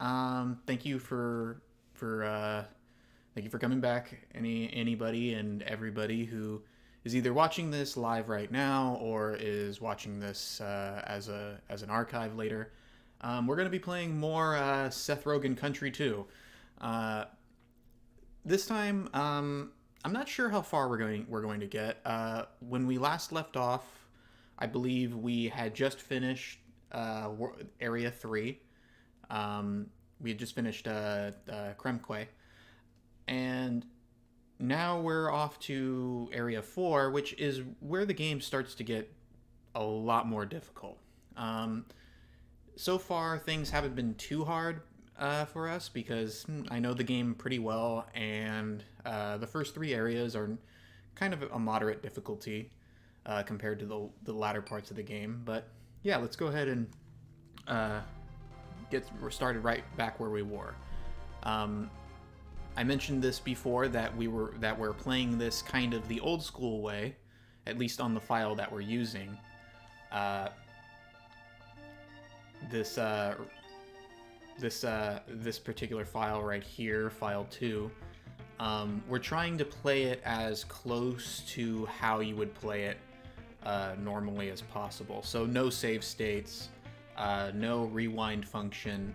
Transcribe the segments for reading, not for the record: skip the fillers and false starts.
Thank you for thank you for coming back. Anybody and everybody who is either watching this live right now or is watching this as an archive later. We're gonna be playing more Seth Rogen Country 2. Uh, this time, I'm not sure how far we're going to get. When we last left off, I believe we had just finished Area 3. We had just finished Kremland, and now we're off to Area 4, which is where the game starts to get a lot more difficult. Um, so far, things haven't been too hard for us because I know the game pretty well, and the first three areas are kind of a moderate difficulty compared to the latter parts of the game. But yeah, let's go ahead and uh, we're started right back where we were. Um, I mentioned this before that we're playing this kind of the old school way, at least on the file that we're using. Uh, this this particular file right here, file 2. We're trying to play it as close to how you would play it normally as possible. So no save states, no rewind function.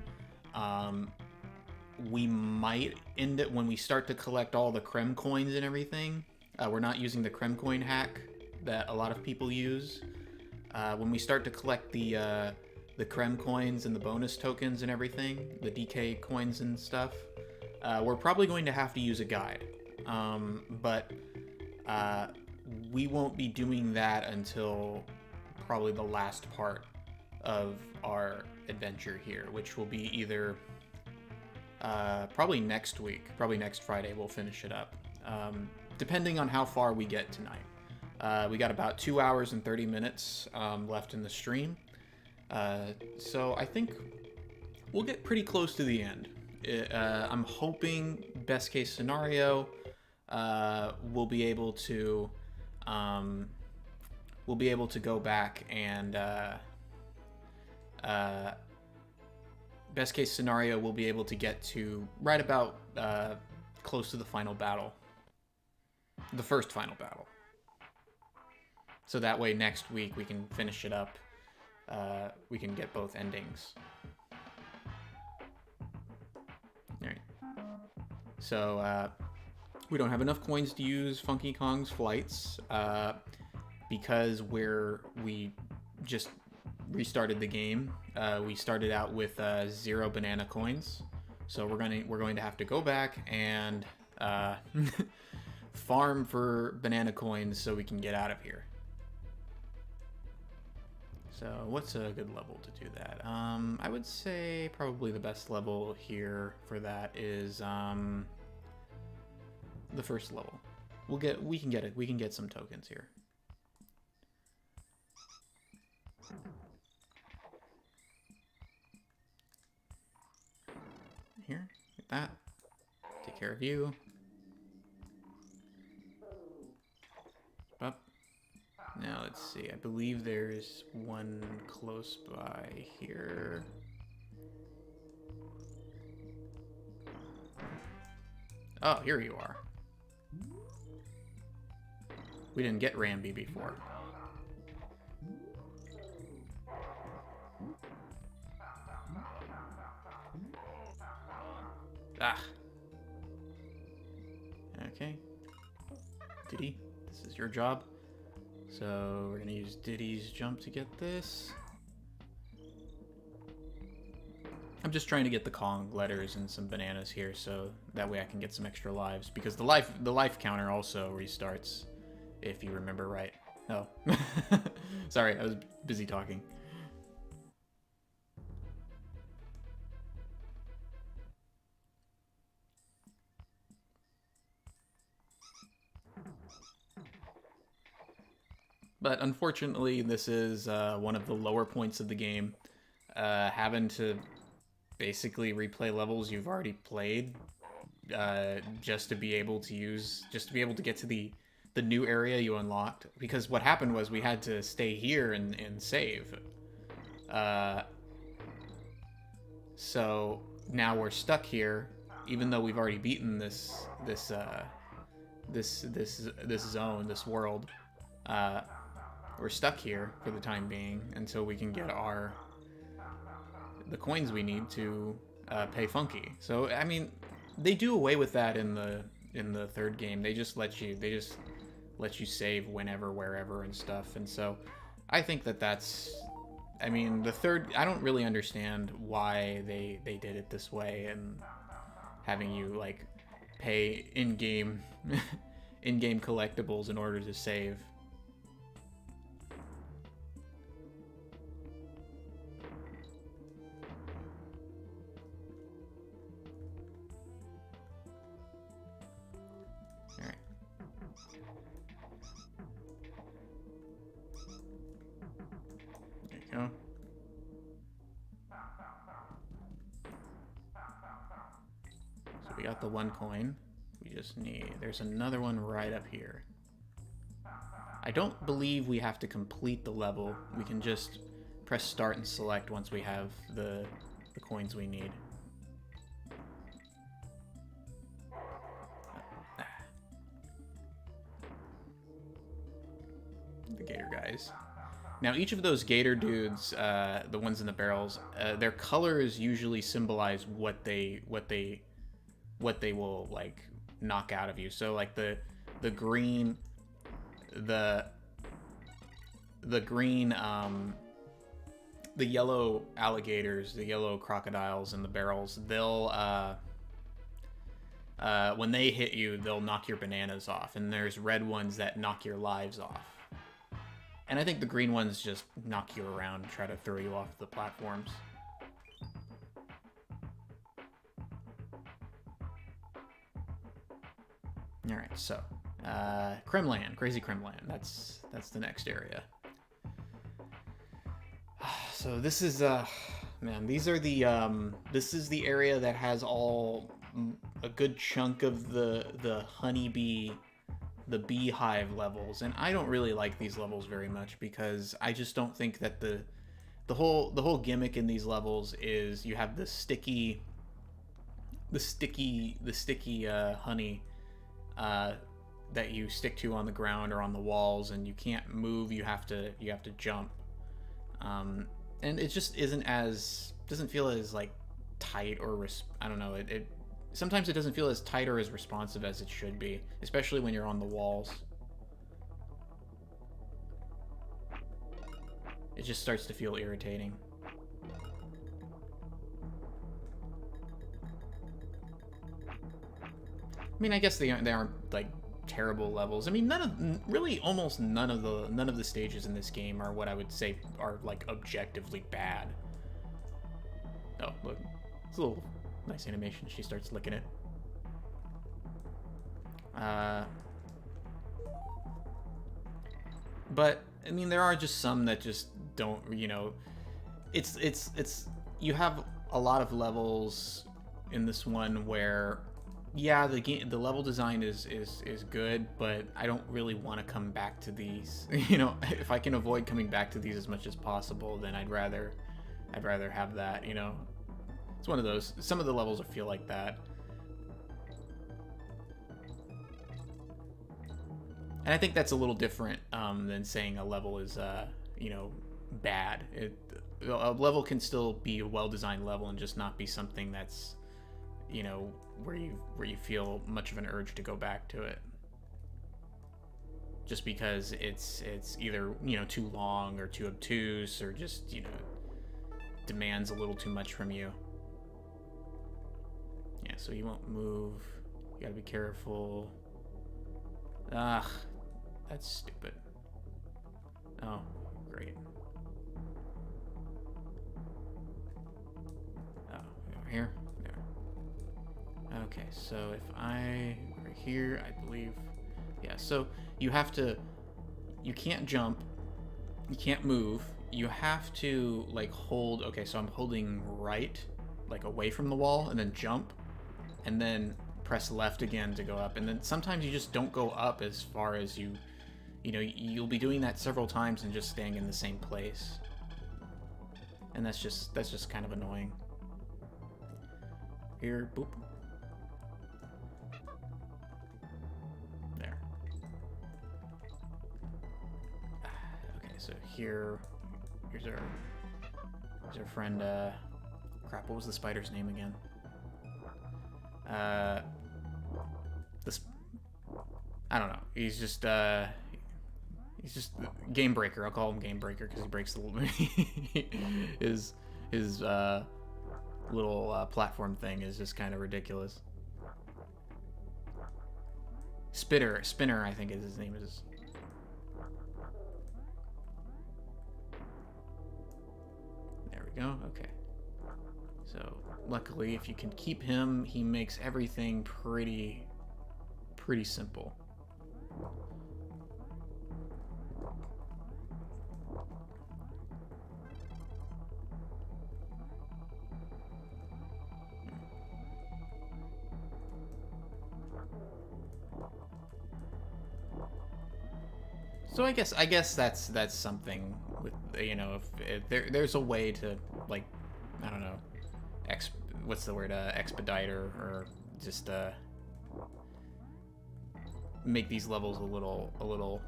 We might end it when we start to collect all the Krem coins and everything. We're not using the Krem coin hack that a lot of people use. When we start to collect the Krem coins and the bonus tokens and everything, the DK coins and stuff, we're probably going to have to use a guide. But we won't be doing that until probably the last part of our adventure here, which will be either probably next week, probably next Friday we'll finish it up, depending on how far we get tonight. We got about 2 hours and 30 minutes left in the stream. So I think we'll get pretty close to the end. I'm hoping, best case scenario, we'll be able to go back and best case scenario, we'll be able to get to right about close to the final battle, the first final battle. So that way next week we can finish it up. We can get both endings. Alright. So, we don't have enough coins to use Funky Kong's flights, because we just restarted the game. We started out with 0 banana coins. So we're going to have to go back and farm for banana coins so we can get out of here. So what's a good level to do that? I would say probably the best level here for that is the first level. We can get some tokens here. Here, get that. Take care of you. Up. Now let's see, I believe there's one close by here. Oh, here you are. We didn't get Ramby before. Ah. Okay. Diddy, this is your job. So we're gonna use Diddy's jump to get this. I'm just trying to get the Kong letters and some bananas here, so that way I can get some extra lives, because the life counter also restarts, if you remember right. Oh, sorry, I was busy talking. But unfortunately, this is one of the lower points of the game. Having to basically replay levels you've already played just to be able to get to the new area you unlocked. Because what happened was we had to stay here and save. So now we're stuck here, even though we've already beaten this zone, this world. We're stuck here for the time being until we can get the coins we need to pay Funky. So I mean, they do away with that in the third game. They just let you save whenever, wherever, and stuff. And so I think that's. I mean, the third. I don't really understand why they did it this way and having you like pay in-game collectibles in order to save. Go. So we got the 1 coin. We just need... There's another one right up here. I don't believe we have to complete the level. We can just press start and select once we have the coins we need. The gator guys. Now, each of those gator dudes, the ones in the barrels, their colors usually symbolize what they will like knock out of you. So, like the green, the green, the yellow alligators, the yellow crocodiles in the barrels, they'll when they hit you, they'll knock your bananas off, and there's red ones that knock your lives off. And I think the green ones just knock you around and try to throw you off the platforms. Alright, so Kremland, Crazy Kremland. That's the next area. So this is man, these are the this is the area that has a good chunk of the honeybee, the beehive levels, and I don't really like these levels very much because I just don't think that the whole gimmick in these levels is you have the sticky honey that you stick to on the ground or on the walls, and you can't move. You have to jump, and it just doesn't feel as like tight or I don't know. Sometimes it doesn't feel as tight or as responsive as it should be, especially when you're on the walls. It just starts to feel irritating. I mean, I guess they aren't like terrible levels. I mean, almost none of the stages in this game are what I would say are like objectively bad. Oh, look, it's a little nice animation. She starts licking it. But I mean, there are just some that just don't. You know, it's you have a lot of levels in this one where, yeah, the level design is good, but I don't really want to come back to these. You know, if I can avoid coming back to these as much as possible, then I'd rather have that. You know. It's one of those. Some of the levels feel like that. And I think that's a little different than saying a level is, you know, bad. A level can still be a well-designed level and just not be something that's, you know, where you feel much of an urge to go back to it. Just because it's either, you know, too long or too obtuse or just, you know, demands a little too much from you. Yeah, so you won't move. You gotta be careful. Ugh, that's stupid. Oh, great. Oh, over here? There. Okay, so if right here, I believe. Yeah, so you can't jump. You can't move. You have to, like, hold. Okay, so I'm holding right, like, away from the wall, and then jump. And then press left again to go up, and then sometimes you just don't go up as far as you know, you'll be doing that several times and just staying in the same place, and that's just kind of annoying. here. Boop. There. Okay, so here's our friend, crap, what was the spider's name again? This, I don't know. He's just Game Breaker. I'll call him Game Breaker because he breaks the his little platform thing is just kind of ridiculous. Spinner, I think is his name is. There we go. Okay. So luckily, if you can keep him, he makes everything pretty simple. So I guess that's something with, you know, if there's a way to, like, I don't know, what's the word, expedite or just make these levels a little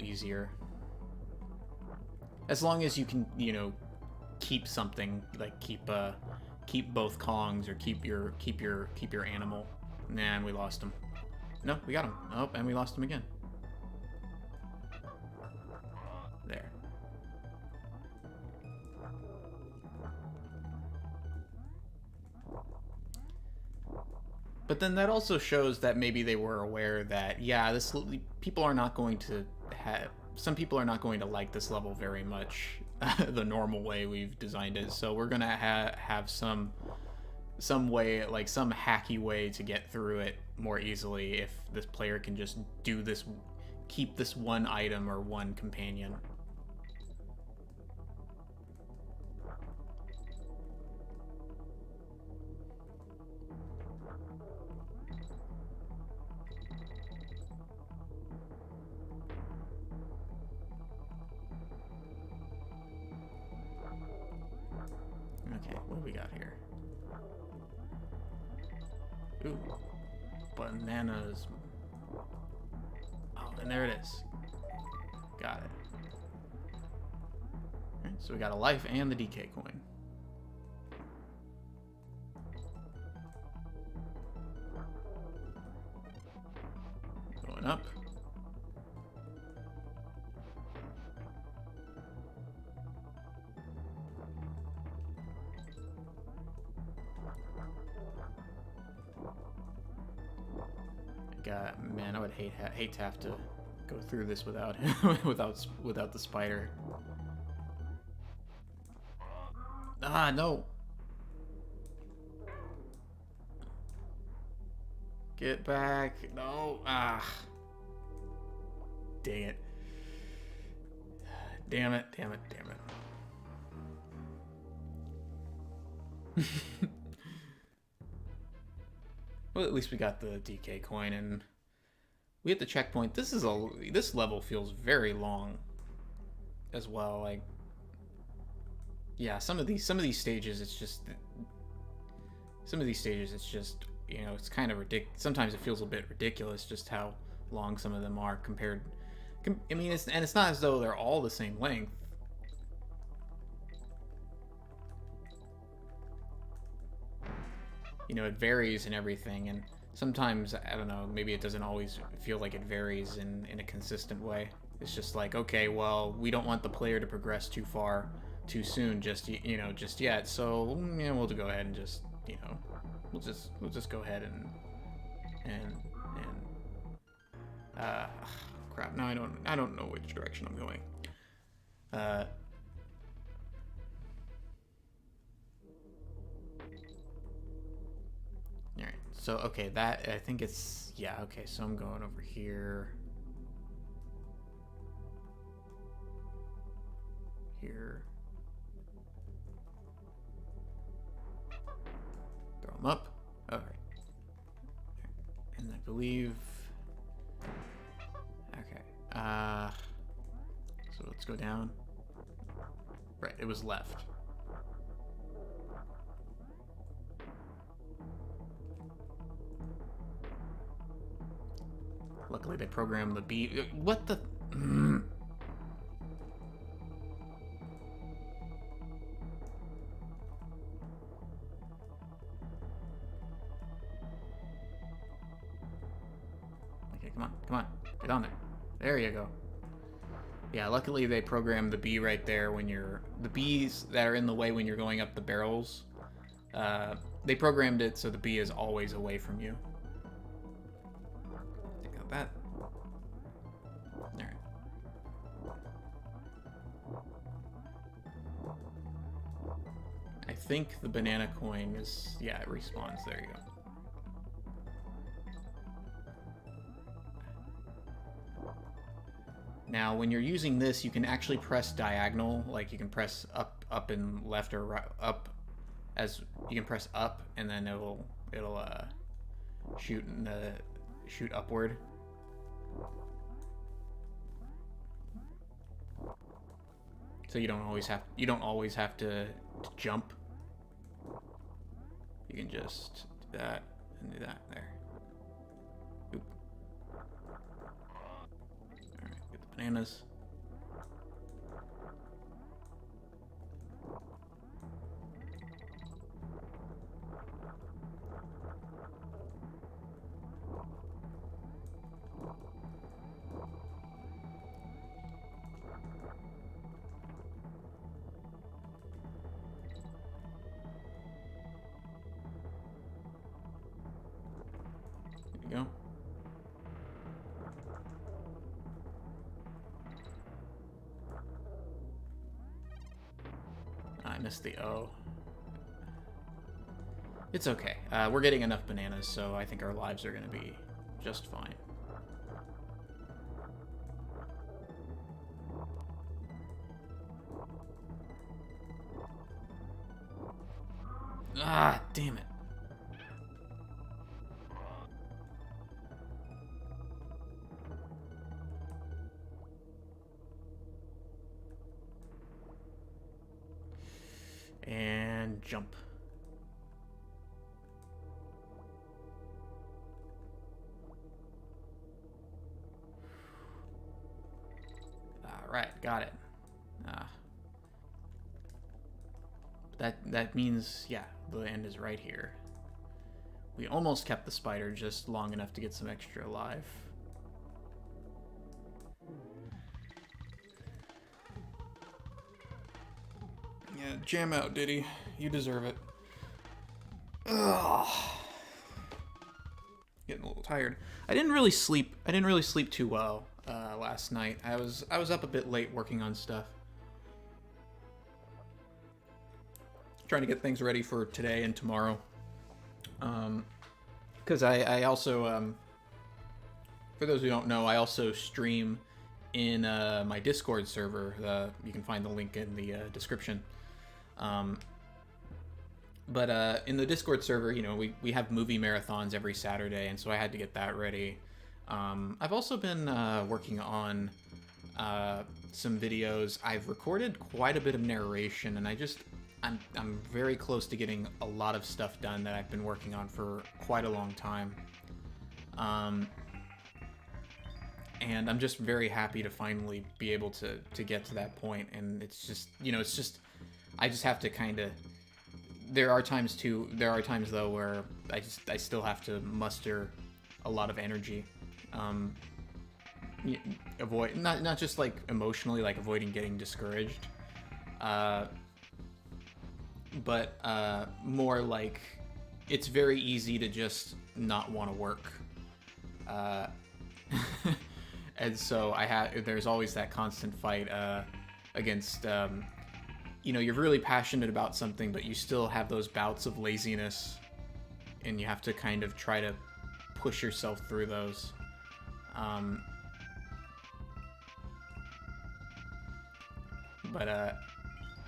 easier. As long as you can, you know, keep something, like keep both Kongs or keep your animal. Nah, and we lost him. No, we got him. Oh, and we lost him again. There. But then that also shows that maybe they were aware that, yeah, people are not going to some people are not going to like this level very much the normal way we've designed it. So we're gonna have some way, like some hacky way to get through it more easily if this player can just do this, keep this one item or one companion. Okay, what do we got here? Ooh, bananas. Oh, and there it is. Got it. Alright, so we got a life and the DK coin. Going up. God, man, I would hate to have to go through this without without the spider. Ah, no. Get back. No. Ah. Dang it. Damn it, damn it, damn it. Well, at least we got the DK coin and we hit the checkpoint. This level feels very long as well. Like, yeah, some of these stages it's just you know, it's kind of ridiculous. Sometimes it feels a bit ridiculous just how long some of them are compared. I mean, it's not as though they're all the same length. You know, it varies and everything, and sometimes, I don't know, maybe it doesn't always feel like it varies in a consistent way. It's just like, okay, well, we don't want the player to progress too far too soon just yet, so yeah, we'll go ahead and just, you know, we'll just go ahead and crap, now I don't know which direction I'm going. Alright, so okay, that, I think it's, yeah, okay, so I'm going over here. Here. Throw them up. Alright. And I believe, okay, so let's go down. Right, it was left. Luckily, they programmed the bee. What the? Okay, come on, come on, get on there. There you go. Yeah, luckily they programmed the bee right there when you're... The bees that are in the way when you're going up the barrels, they programmed it so the bee is always away from you. Take out that. Alright. I think the banana coin is... Yeah, it respawns. There you go. Now, when you're using this, you can actually press diagonal, like you can press up and left or right, up, as you can press up, and then it'll shoot upward. So you don't always have to jump. You can just do that and do that there. Oop. Bananas. There you go. I missed the O. It's okay. We're getting enough bananas, so I think our lives are going to be just fine. Ah, damn it. And jump. All right, got it. That means, yeah, the end is right here. We almost kept the spider just long enough to get some extra alive. Yeah, jam out, Diddy. You deserve it. Ugh. Getting a little tired. I didn't really sleep too well last night. I was up a bit late working on stuff. Trying to get things ready for today and tomorrow. Because I also, for those who don't know, I also stream in my Discord server. You can find the link in the description. But in the Discord server, you know, we have movie marathons every Saturday, and so I had to get that ready. I've also been working on some videos. I've recorded quite a bit of narration, and I'm very close to getting a lot of stuff done that I've been working on for quite a long time. And I'm just very happy to finally be able to get to that point. And it's just, you know, I just have to kind of, there are times though where I still have to muster a lot of energy. Avoid, not just like emotionally, like avoiding getting discouraged. But more like it's very easy to just not want to work. And so there's always that constant fight against, you know, you're really passionate about something, but you still have those bouts of laziness, and you have to kind of try to push yourself through those.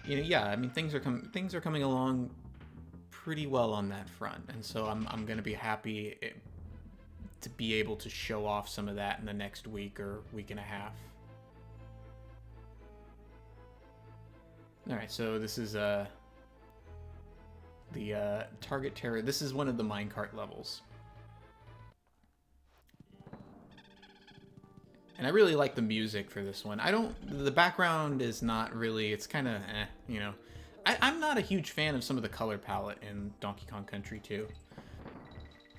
You know, yeah, I mean, things are coming along pretty well on that front, and so I'm gonna be happy to be able to show off some of that in the next week or week and a half. All right, so this is the target terror. This is one of the minecart levels. And I really like the music for this one. The background is not really, it's kind of you know. I'm not a huge fan of some of the color palette in Donkey Kong Country 2.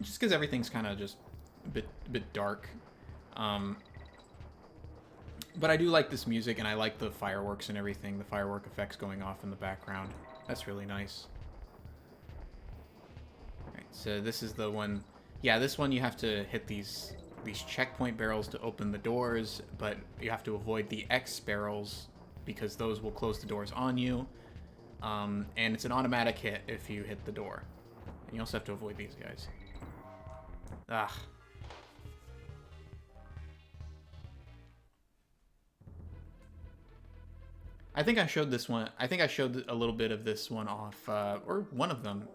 Just because everything's kind of just a bit dark. But I do like this music, and I like the fireworks and everything, the firework effects going off in the background. That's really nice. Alright, so this is the one. Yeah, this one you have to hit these checkpoint barrels to open the doors, but you have to avoid the X barrels because those will close the doors on you. And it's an automatic hit if you hit the door. And you also have to avoid these guys. Ah. I think I showed this one. I think I showed a little bit of this one off, or one of them.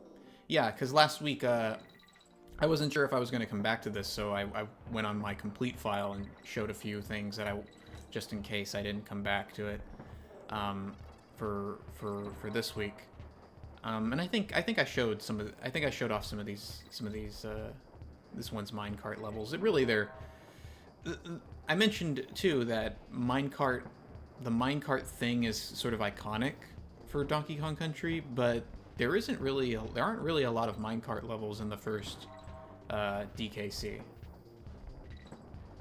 Yeah, because last week, I wasn't sure if I was going to come back to this, so I went on my complete file and showed a few things that just in case I didn't come back to it, for this week. And I think I showed I showed off some of these, this one's minecart levels. I mentioned too that the minecart thing is sort of iconic for Donkey Kong Country, but there aren't really a lot of minecart levels in the first DKC.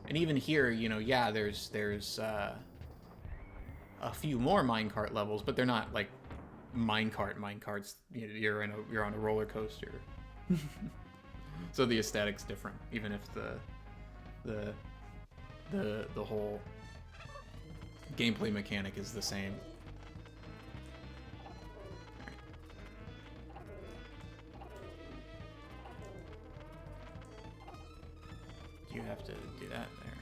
And even here, you know, yeah, there's a few more minecart levels, but they're not like minecarts. You're on a roller coaster. So the aesthetic's different, even if the whole gameplay mechanic is the same. You have to do that there.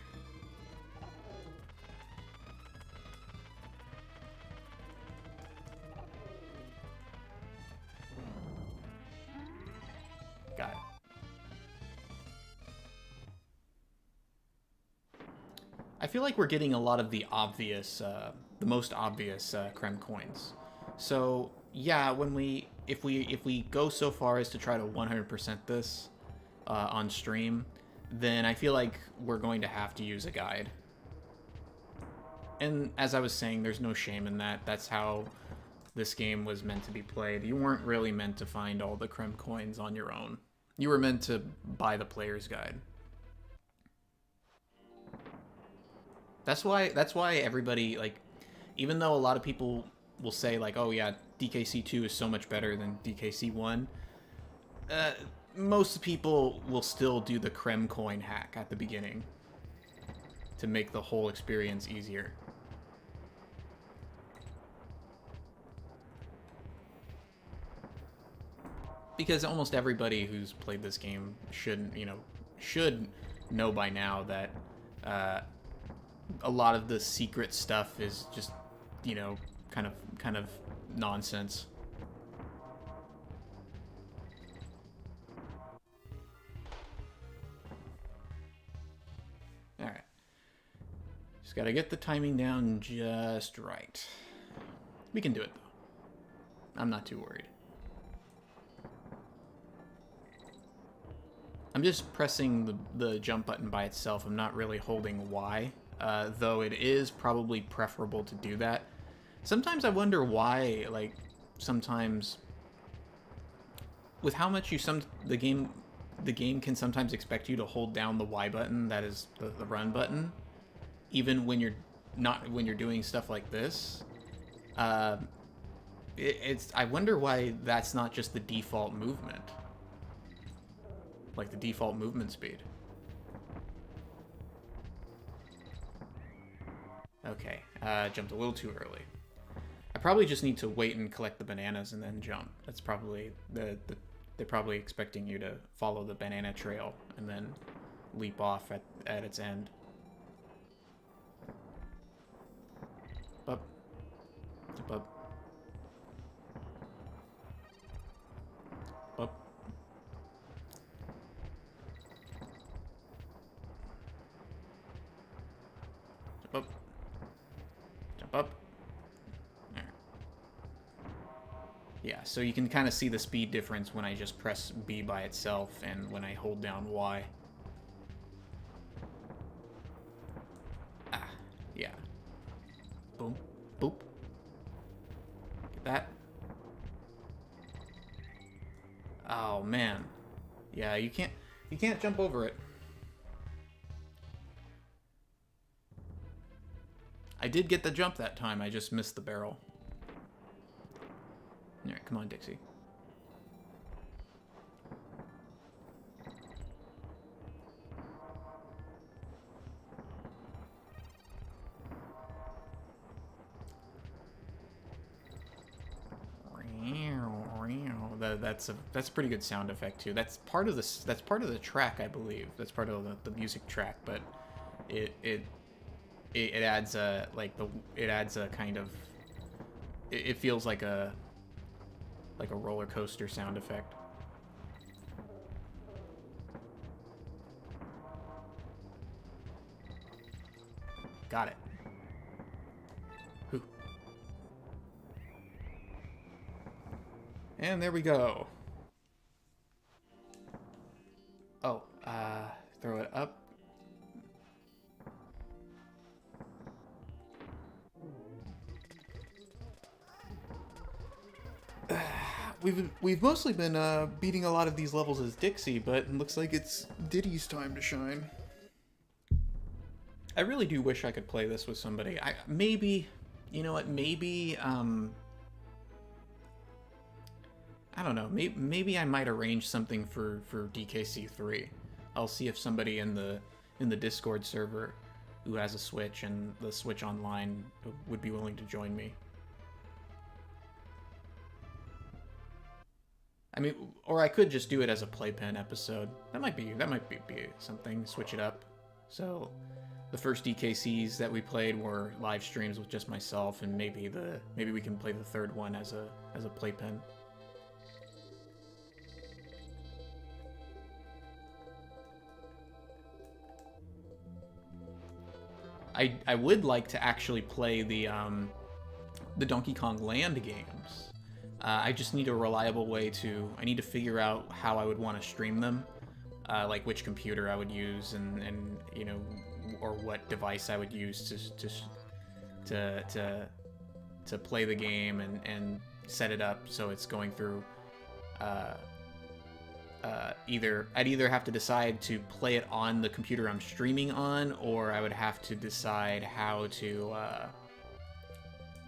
Got it. I feel like we're getting a lot of the obvious, the most obvious Krem coins. So yeah, if we go so far as to try to 100% this on stream, then I feel like we're going to have to use a guide. And as I was saying, there's no shame in that. That's how this game was meant to be played. You weren't really meant to find all the Krem coins on your own. You were meant to buy the player's guide. That's why everybody, like, even though a lot of people will say, like, oh yeah, DKC 2 is so much better than DKC 1, most people will still do the Krem coin hack at the beginning to make the whole experience easier. Because almost everybody who's played this game should know by now that a lot of the secret stuff is just, kind of nonsense. All right. Just got to get the timing down just right. We can do it though. I'm not too worried. I'm just pressing the jump button by itself. I'm not really holding Y, though it is probably preferable to do that. Sometimes I wonder why, like, sometimes with how much the game can sometimes expect you to hold down the Y button, that is the run button, even when you're doing stuff like this. I wonder why that's not just the default movement. Like the default movement speed. Okay, jumped a little too early. I probably just need to wait and collect the bananas and then jump. That's probably they're probably expecting you to follow the banana trail and then leap off at its end. Up. Jump up. Up. Jump up. Jump up. There. Yeah, so you can kind of see the speed difference when I just press B by itself and when I hold down Y. Oh man. Yeah, you can't jump over it. I did get the jump that time, I just missed the barrel. Alright, come on, Dixie. That's a pretty good sound effect too. That's part of the track, I believe. That's part of the music track, but it adds a it adds a kind of it feels like a roller coaster sound effect. Got it. Whew. And there we go. Oh, throw it up. We've mostly been beating a lot of these levels as Dixie, but it looks like it's Diddy's time to shine. I really do wish I could play this with somebody. Maybe, you know what? Maybe I don't know. Maybe I might arrange something for DKC3. I'll see if somebody in the Discord server who has a Switch and the Switch Online would be willing to join me. I mean, or I could just do it as a playpen episode. That might be something. Switch it up. So the first DKCs that we played were live streams with just myself, and maybe we can play the third one as a playpen. I would like to actually play the Donkey Kong Land games. I just need a reliable way to... I need to figure out how I would want to stream them, like which computer I would use, and you know, or what device I would use to play the game and set it up so it's going through. I'd either have to decide to play it on the computer I'm streaming on, or I would have to decide how to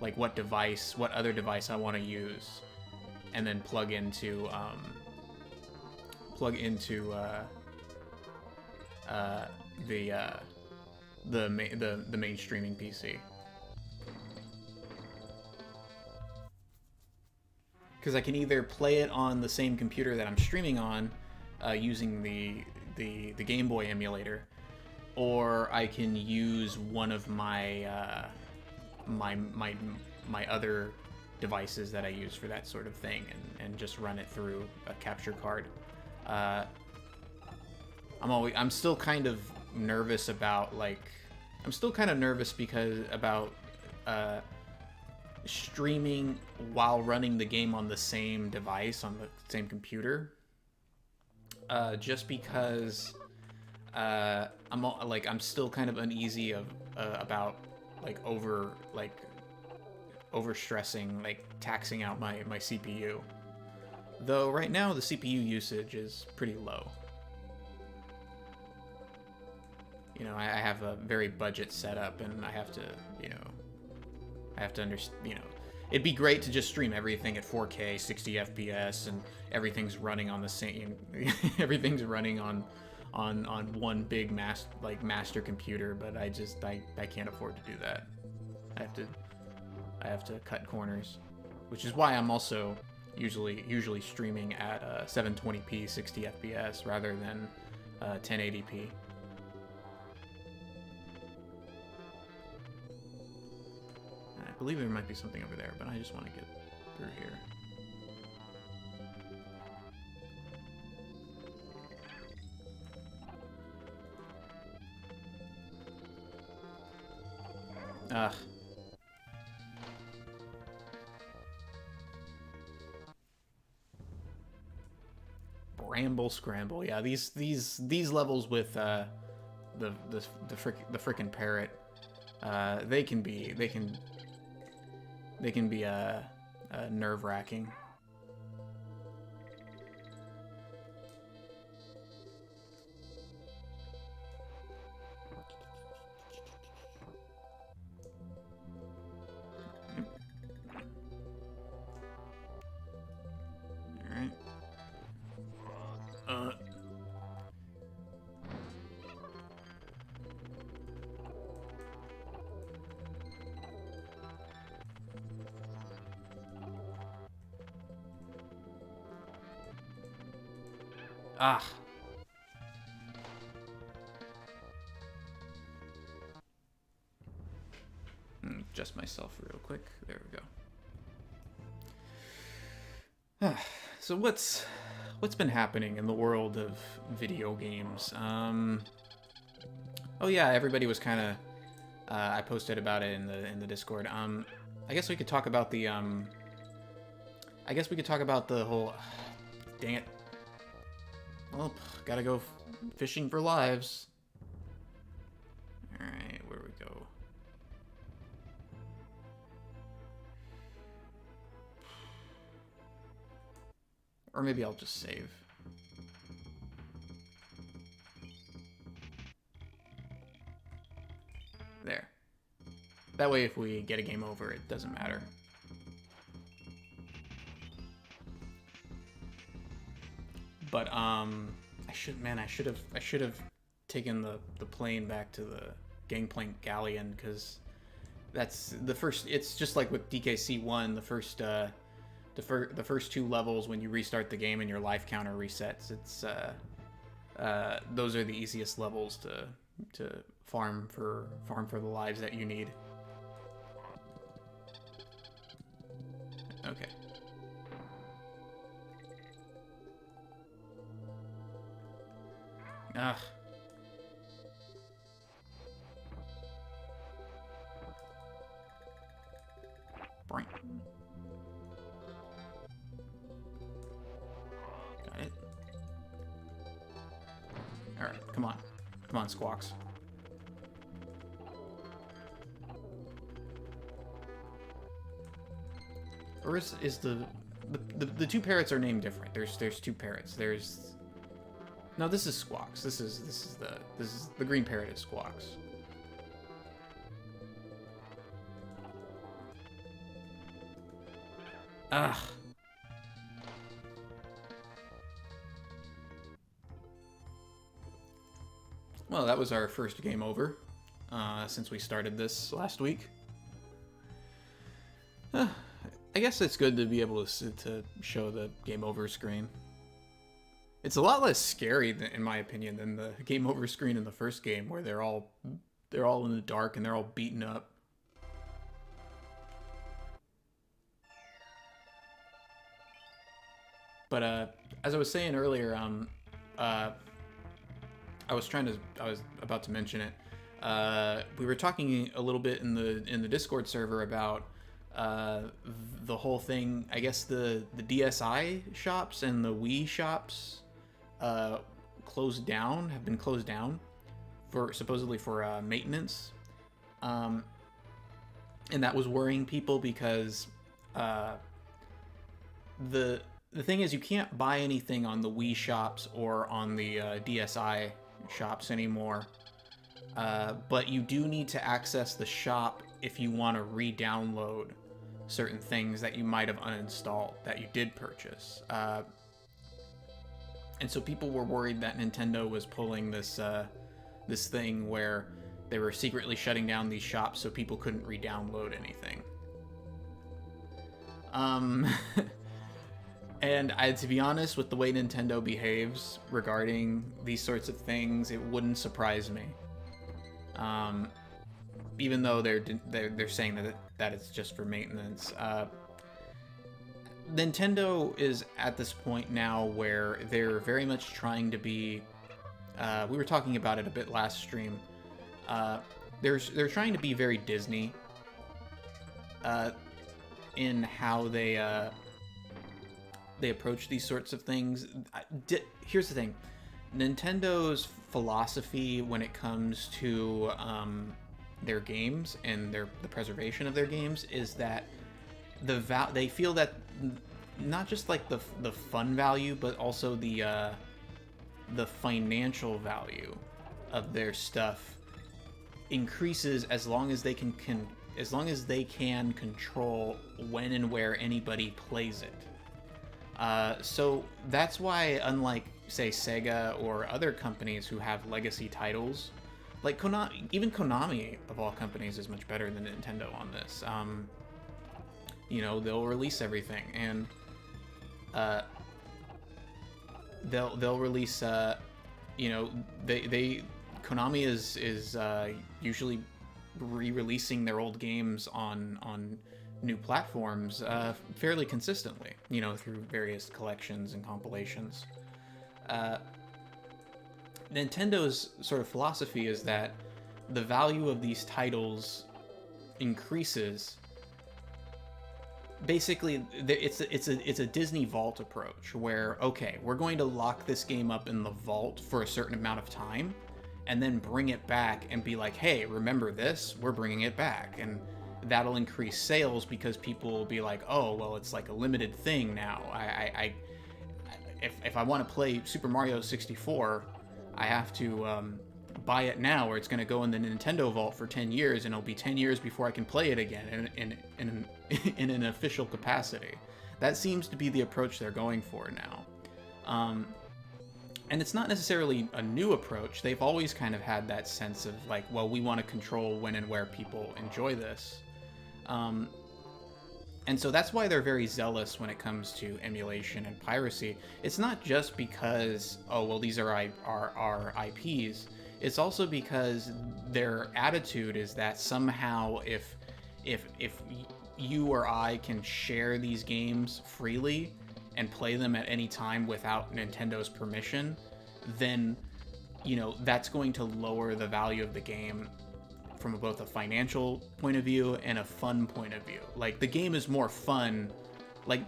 like what other device I want to use, and then plug into the main streaming PC. Because I can either play it on the same computer that I'm streaming on, using the Game Boy emulator, or I can use one of my my other devices that I use for that sort of thing, and just run it through a capture card. I'm still kind of nervous about because about streaming while running the game on the same device, on the same computer, just because I'm still kind of uneasy about over stressing, taxing out my CPU. Though right now the CPU usage is pretty low. You know, I have a very budget setup, and I have to understand, you know, it'd be great to just stream everything at 4K, 60 FPS, and everything's running on the same, everything's running on one big master computer, but I can't afford to do that. I have to cut corners, which is why I'm also usually streaming at 720p 60 FPS rather than 1080p. I believe there might be something over there, but I just want to get through here. Ugh. Bramble Scramble. Yeah, these levels with the frickin' parrot, they can be nerve-wracking. Ah. Adjust myself real quick. There we go. So what's been happening in the world of video games? Oh yeah, everybody was kind of. I posted about it in the Discord. I guess we could talk about the. I guess we could talk about the whole. Dang it. Well, gotta go fishing for lives. All right, where we go. Or maybe I'll just save. There. That way if we get a game over, it doesn't matter. But I should have taken the plane back to the Gangplank Galleon, because that's the first. It's just like with DKC1, the first two levels when you restart the game and your life counter resets. It's those are the easiest levels to farm for the lives that you need. Okay. Ugh. Boing. Got it. Alright, come on. Come on, Squawks. Or is the two parrots are named different. There's two parrots. No, this is Squawks. This is the green parrot is Squawks. Ugh. Well, that was our first game over since we started this last week. I guess it's good to be able to show the game over screen. It's a lot less scary, in my opinion, than the game over screen in the first game, where they're all in the dark and they're all beaten up. But as I was saying earlier, I was about to mention it. We were talking a little bit in the Discord server about the whole thing. I guess the DSi shops and the Wii shops have been closed down supposedly for maintenance, and that was worrying people because the thing is, you can't buy anything on the Wii shops or on the DSi shops anymore, but you do need to access the shop if you want to re-download certain things that you might have uninstalled that you did purchase. And so people were worried that Nintendo was pulling this thing where they were secretly shutting down these shops so people couldn't re-download anything. And to be honest, with the way Nintendo behaves regarding these sorts of things, it wouldn't surprise me. Even though they're saying that it's just for maintenance. Nintendo is at this point now where they're very much trying to be. We were talking about it a bit last stream. They're trying to be very Disney in how they approach these sorts of things. Here's the thing: Nintendo's philosophy when it comes to their games and the preservation of their games is that they feel that not just like the fun value, but also the financial value of their stuff increases as long as they can control when and where anybody plays it. So that's why, unlike say Sega or other companies who have legacy titles, like even Konami of all companies is much better than Nintendo on this. You know, they'll release everything, and they'll release you know, they Konami is usually re-releasing their old games on new platforms fairly consistently, you know, through various collections and compilations. Nintendo's sort of philosophy is that the value of these titles increases. Basically, it's a Disney Vault approach where, okay, we're going to lock this game up in the vault for a certain amount of time and then bring it back and be like, hey, remember this? We're bringing it back. And that'll increase sales because people will be like, oh, well, it's like a limited thing now. If I want to play Super Mario 64, I have to buy it now, or it's going to go in the Nintendo Vault for 10 years, and it'll be 10 years before I can play it again in an official capacity. That seems to be the approach they're going for now. And it's not necessarily a new approach. They've always kind of had that sense of like, well, we want to control when and where people enjoy this. And so that's why they're very zealous when it comes to emulation and piracy. It's not just because, oh, well, these are our IPs. It's also because their attitude is that somehow if you or I can share these games freely and play them at any time without Nintendo's permission, then, you know, that's going to lower the value of the game from both a financial point of view and a fun point of view. Like, the game is more fun. Like,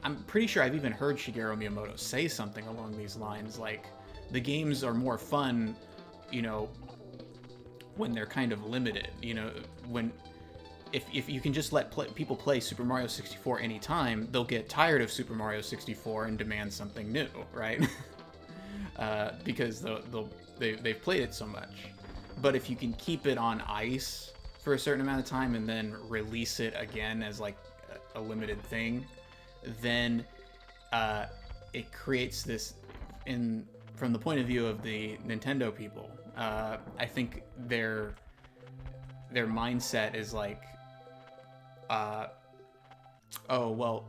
I'm pretty sure I've even heard Shigeru Miyamoto say something along these lines. Like, the games are more fun, you know, when they're kind of limited. You know, when if you can just let people play Super Mario 64 anytime, they'll get tired of Super Mario 64 and demand something new, right? Because they've played it so much. But if you can keep it on ice for a certain amount of time and then release it again as like a limited thing, then it creates this, from the point of view of the Nintendo people, I think their mindset is like, oh, well,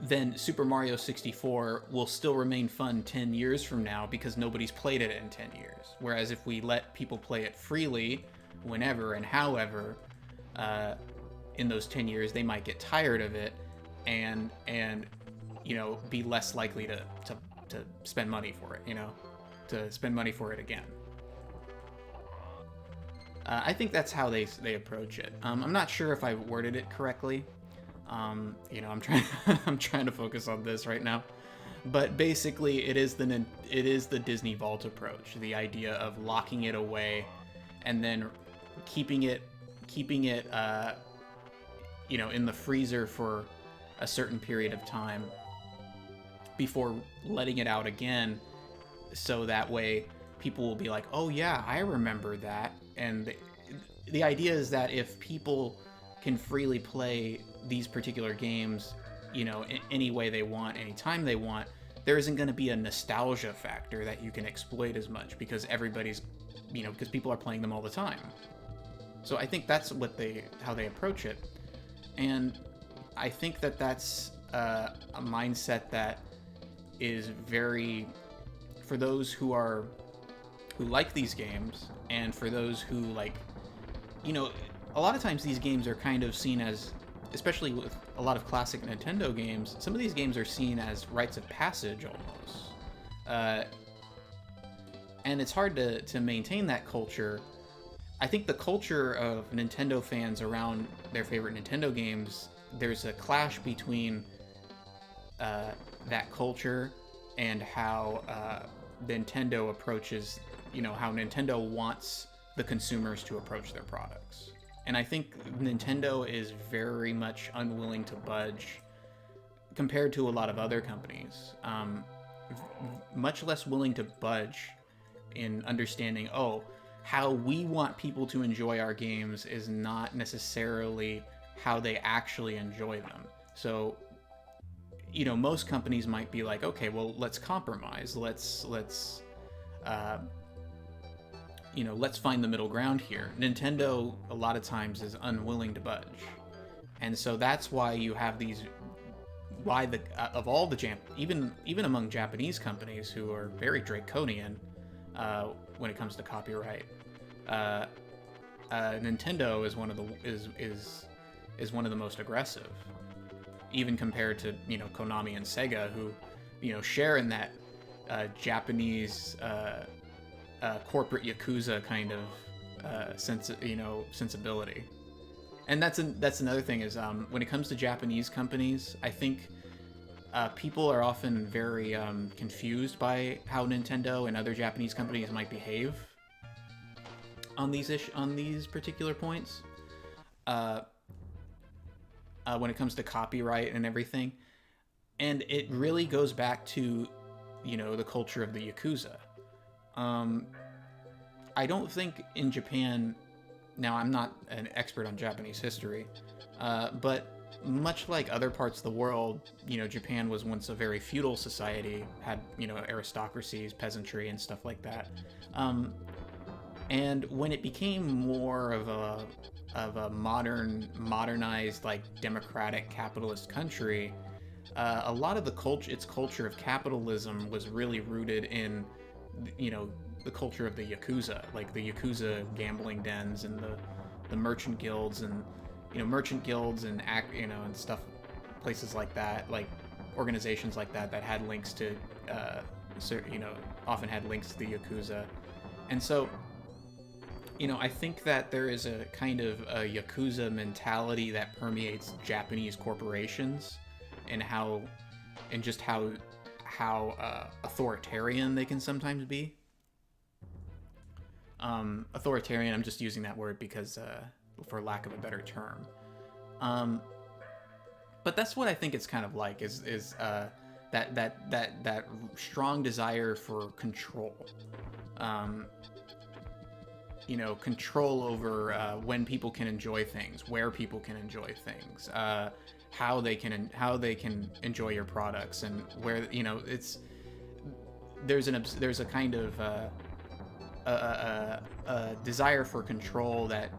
then Super Mario 64 will still remain fun 10 years from now because nobody's played it in 10 years. Whereas if we let people play it freely, whenever and however, in those 10 years, they might get tired of it and you know, be less likely to spend money for it, you know, to spend money for it again. I think that's how they approach it. I'm not sure if I worded it correctly. You know, I'm trying to focus on this right now, but basically it is the Disney Vault approach, the idea of locking it away and then keeping it you know, in the freezer for a certain period of time before letting it out again, so that way people will be like, oh yeah, I remember that. And the idea is that if people can freely play these particular games, you know, in any way they want, anytime they want, there isn't going to be a nostalgia factor that you can exploit as much because everybody's, you know, because people are playing them all the time. So I think that's how they approach it. And I think that that's a mindset that is very, for those who like these games, and for those who like, you know, a lot of times these games are kind of seen as, especially with a lot of classic Nintendo games, some of these games are seen as rites of passage almost. And it's hard to maintain that culture. I think the culture of Nintendo fans around their favorite Nintendo games, there's a clash between that culture and how Nintendo approaches, you know, how Nintendo wants the consumers to approach their products. And I think Nintendo is very much unwilling to budge compared to a lot of other companies. Much less willing to budge in understanding, oh, how we want people to enjoy our games is not necessarily how they actually enjoy them. So, you know, most companies might be like, okay, well, let's compromise. Let's you know, let's find the middle ground here. Nintendo, a lot of times, is unwilling to budge. And so that's why you have these why the of all the even among Japanese companies who are very draconian when it comes to copyright, Nintendo is one of the is one of the most aggressive, even compared to Konami and Sega, who share in that Japanese corporate yakuza kind of sensibility. And that's another thing is when it comes to Japanese companies, I think people are often very confused by how Nintendo and other Japanese companies might behave on these particular points. When it comes to copyright and everything, and it really goes back to the culture of the yakuza. I don't think in Japan. Now, I'm not an expert on Japanese history, but much like other parts of the world, Japan was once a very feudal society, had, aristocracies, peasantry, and stuff like that. And when it became more of a modernized, like, democratic capitalist country, a lot of its culture of capitalism was really rooted in, the culture of the yakuza, like the yakuza gambling dens and the merchant guilds and and stuff, places like that, like organizations like that had links to often had links to the yakuza. And so I think that there is a kind of a yakuza mentality that permeates Japanese corporations and how authoritarian they can sometimes be. Authoritarian, I'm just using that word because for lack of a better term. But that's what I think it's kind of like is that strong desire for control. Control over when people can enjoy things, where people can enjoy things, how they can enjoy your products, and where there's a kind of a desire for control that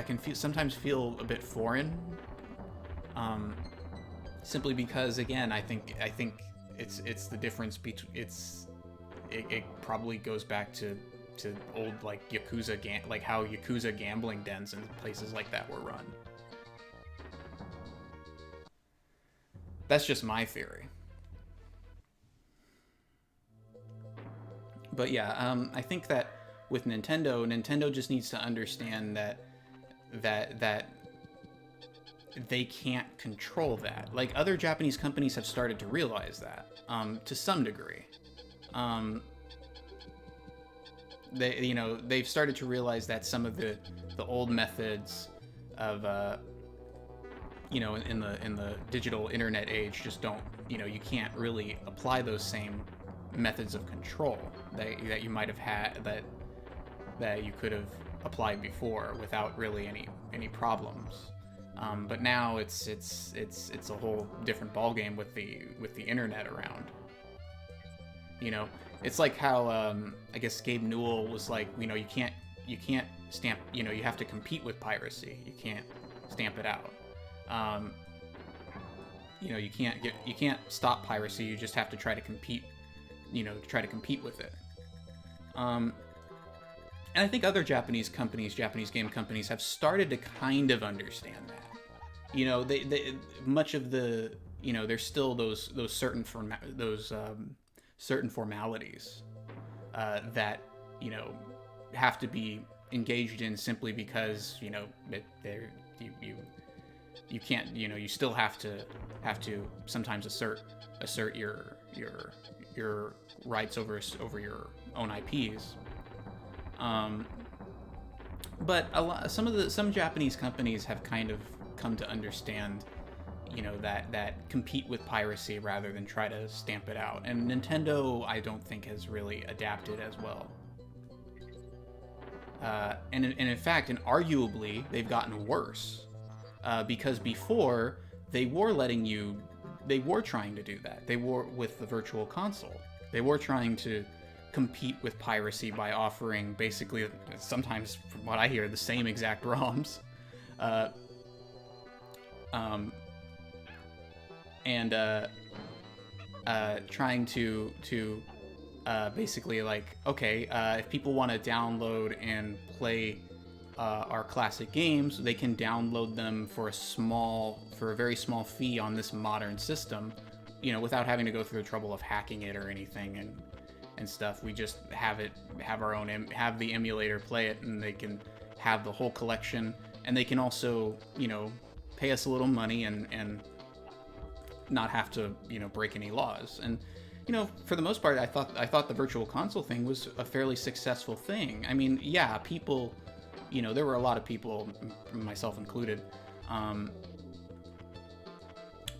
can sometimes feel a bit foreign, simply because, again, I think it's the difference between it probably goes back to old, like, yakuza like how yakuza gambling dens and places like that were run. That's just my theory. But yeah, I think that with Nintendo just needs to understand that they can't control that. Like, other Japanese companies have started to realize that, to some degree. They've started to realize that some of the old methods of in the digital internet age just don't, you can't really apply those same methods of control that you might have had, that you could have applied before without really any problems. But now it's a whole different ballgame with the internet around. It's like how I guess Gabe Newell was like, you can't stamp, you have to compete with piracy. You can't stamp it out. You can't stop piracy. You just have to try to compete. Compete with it. And I think other Japanese game companies have started to kind of understand that. They much of the, there's still those certain formalities that have to be engaged in simply because you can't, you still have to sometimes assert your rights over your own IPs. But some Japanese companies have kind of come to understand, that compete with piracy rather than try to stamp it out. And Nintendo, I don't think, has really adapted as well. And in fact, and arguably, they've gotten worse. Because before, they were trying to do that. They were with the Virtual Console. They were trying to compete with piracy by offering basically, sometimes from what I hear, the same exact ROMs. and trying to basically like, okay, if people want to download and play our classic games, they can download them for a very small fee on this modern system, you know, without having to go through the trouble of hacking it or anything and stuff. We just have the emulator play it, and they can have the whole collection, and they can also, you know, pay us a little money and not have to, you know, break any laws. And, you know, for the most part, I thought the virtual console thing was a fairly successful thing. I mean, yeah, people, you know, there were a lot of people, myself included,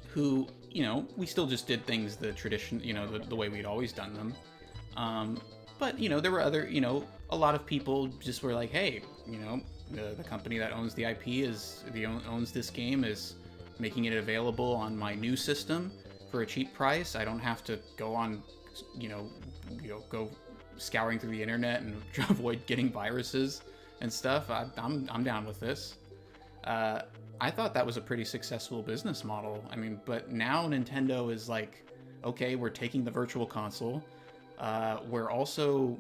who, you know, we still just did things the tradition, you know, the way we'd always done them. But, you know, there were other, you know, a lot of people just were like, hey, you know, the company that owns the IP owns this game, is making it available on my new system for a cheap price. I don't have to go on, go scouring through the internet and avoid getting viruses and stuff. I'm down with this. I thought that was a pretty successful business model. I mean, but now Nintendo is like, okay, we're taking the virtual console. We're also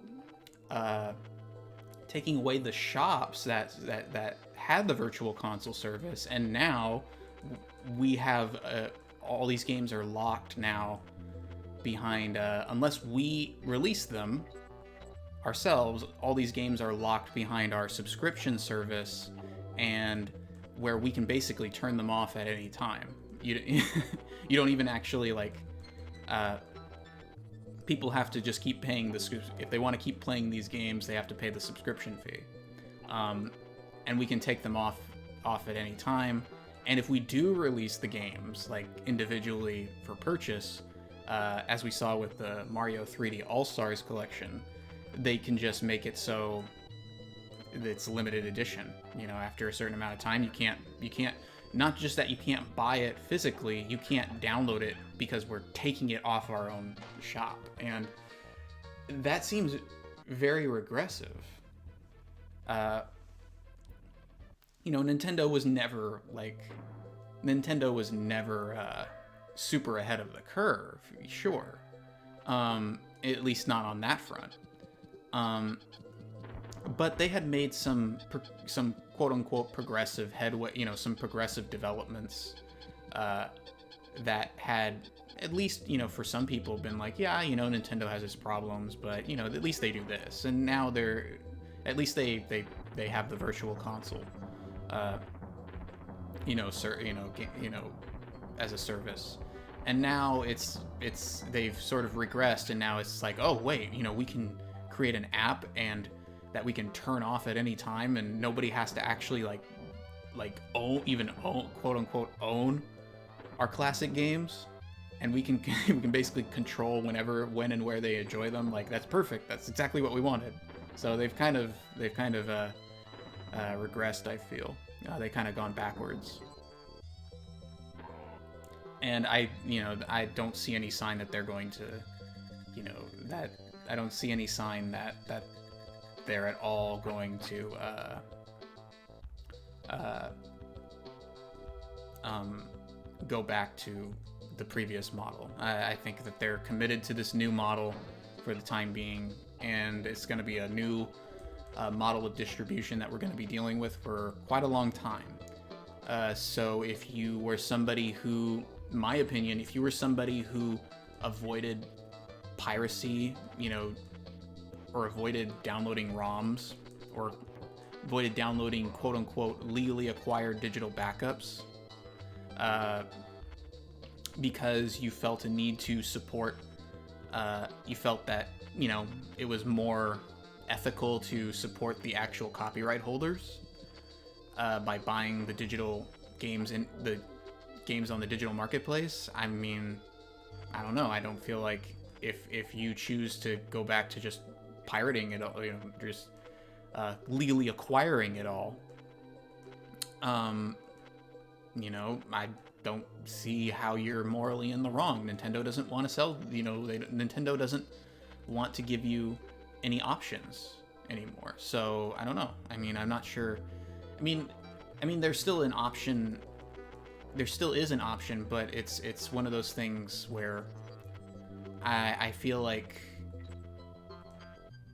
taking away the shops that had the virtual console service, and now we have all these games are locked now behind, unless we release them ourselves, all these games are locked behind our subscription service, and where we can basically turn them off at any time. You don't even actually, like, people have to just keep paying if they want to keep playing these games, they have to pay the subscription fee. And we can take them off at any time. And if we do release the games, like, individually for purchase, as we saw with the Mario 3D All-Stars collection, they can just make it so it's limited edition. You know, after a certain amount of time, you can't, not just that you can't buy it physically, you can't download it because we're taking it off our own shop. And that seems very regressive. You know, Nintendo was never super ahead of the curve, sure. At least not on that front. But they had made some quote-unquote progressive headway, you know, some progressive developments that had, at least, you know, for some people been like, yeah, you know, Nintendo has its problems, but, you know, at least they do this. And now at least they have the virtual console, as a service. And now they've sort of regressed, and now it's like, oh wait, you know, we can create an app and that we can turn off at any time, and nobody has to actually like own, quote unquote own our classic games, and we can basically control when and where they enjoy them. Like, that's perfect. That's exactly what we wanted. So they've kind of regressed, I feel. They kind of gone backwards. And I don't see any sign that they're going to, I don't see any sign that they're at all going to go back to the previous model. I think that they're committed to this new model for the time being, and it's going to be a new model of distribution that we're going to be dealing with for quite a long time. So if you were somebody who, in my opinion, if you were somebody who avoided piracy, or avoided downloading ROMs, or avoided downloading quote-unquote legally acquired digital backups, because you felt a need to support, you felt that, it was more ethical to support the actual copyright holders by buying the digital games in the games on the digital marketplace. I mean, I don't know. I don't feel like if you choose to go back to just pirating it all, just legally acquiring it all, I don't see how you're morally in the wrong. Nintendo doesn't want to sell, Nintendo doesn't want to give you any options anymore. So I don't know. I mean, I'm not sure. I mean, there's still an option there still is an option, but it's one of those things where I feel like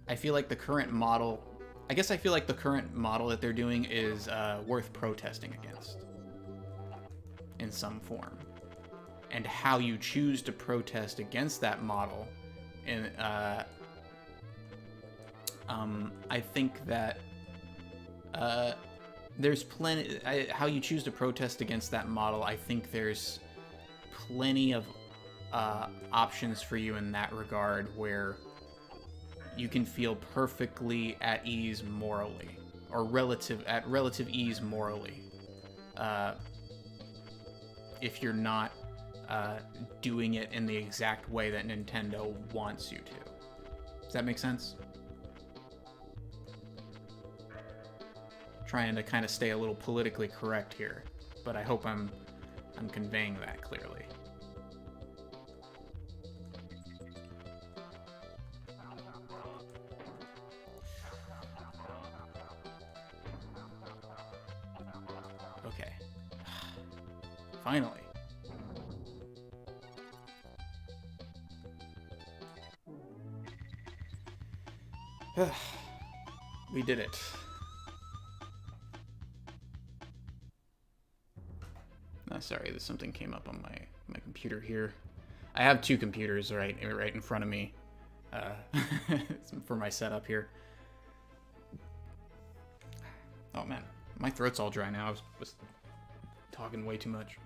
the current model. I guess I feel like the current model that they're doing is worth protesting against in some form, and how you choose to protest against that model. And I think that there's plenty. How you choose to protest against that model, I think there's plenty of options for you in that regard, where you can feel perfectly at ease morally, or relative ease morally, if you're not doing it in the exact way that Nintendo wants you to. Does that make sense? Trying to kind of stay a little politically correct here, but I hope I'm conveying that clearly. Okay. Finally. We did it. Sorry, something came up on my computer here. I have two computers right in front of me for my setup here. Oh man, my throat's all dry now. I was talking way too much.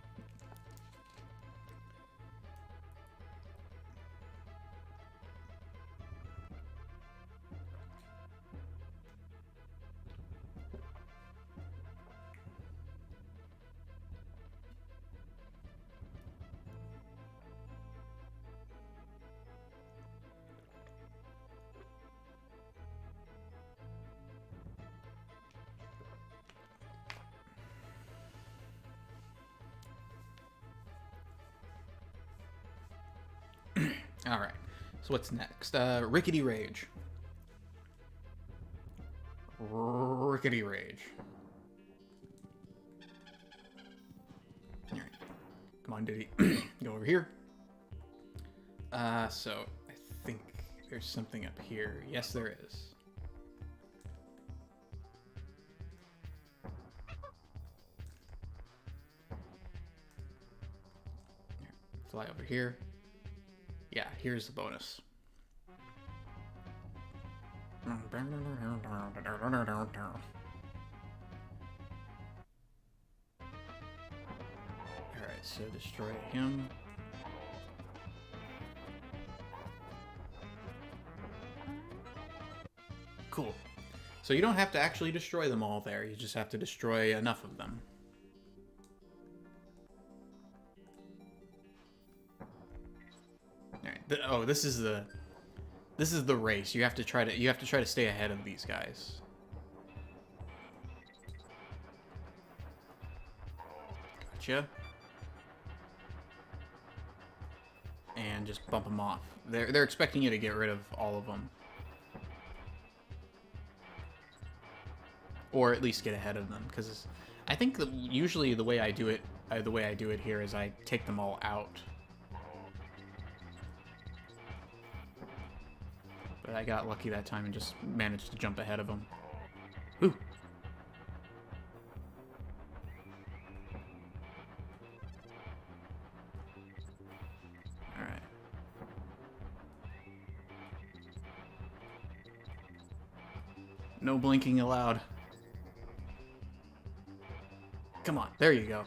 All right. So what's next? Rickety Rage. Rickety Rage. All right. Come on, Diddy. Go over here. So I think there's something up here. Yes, there is. Fly over here. Yeah, here's the bonus. Alright, so destroy him. Cool. So you don't have to actually destroy them all there, you just have to destroy enough of them. Oh, this is the race. You have to try to stay ahead of these guys. Gotcha. And just bump them off. They're expecting you to get rid of all of them, or at least get ahead of them. Because I think that usually the way I do it here is I take them all out. But I got lucky that time and just managed to jump ahead of him. Ooh. Alright. No blinking allowed. Come on, there you go.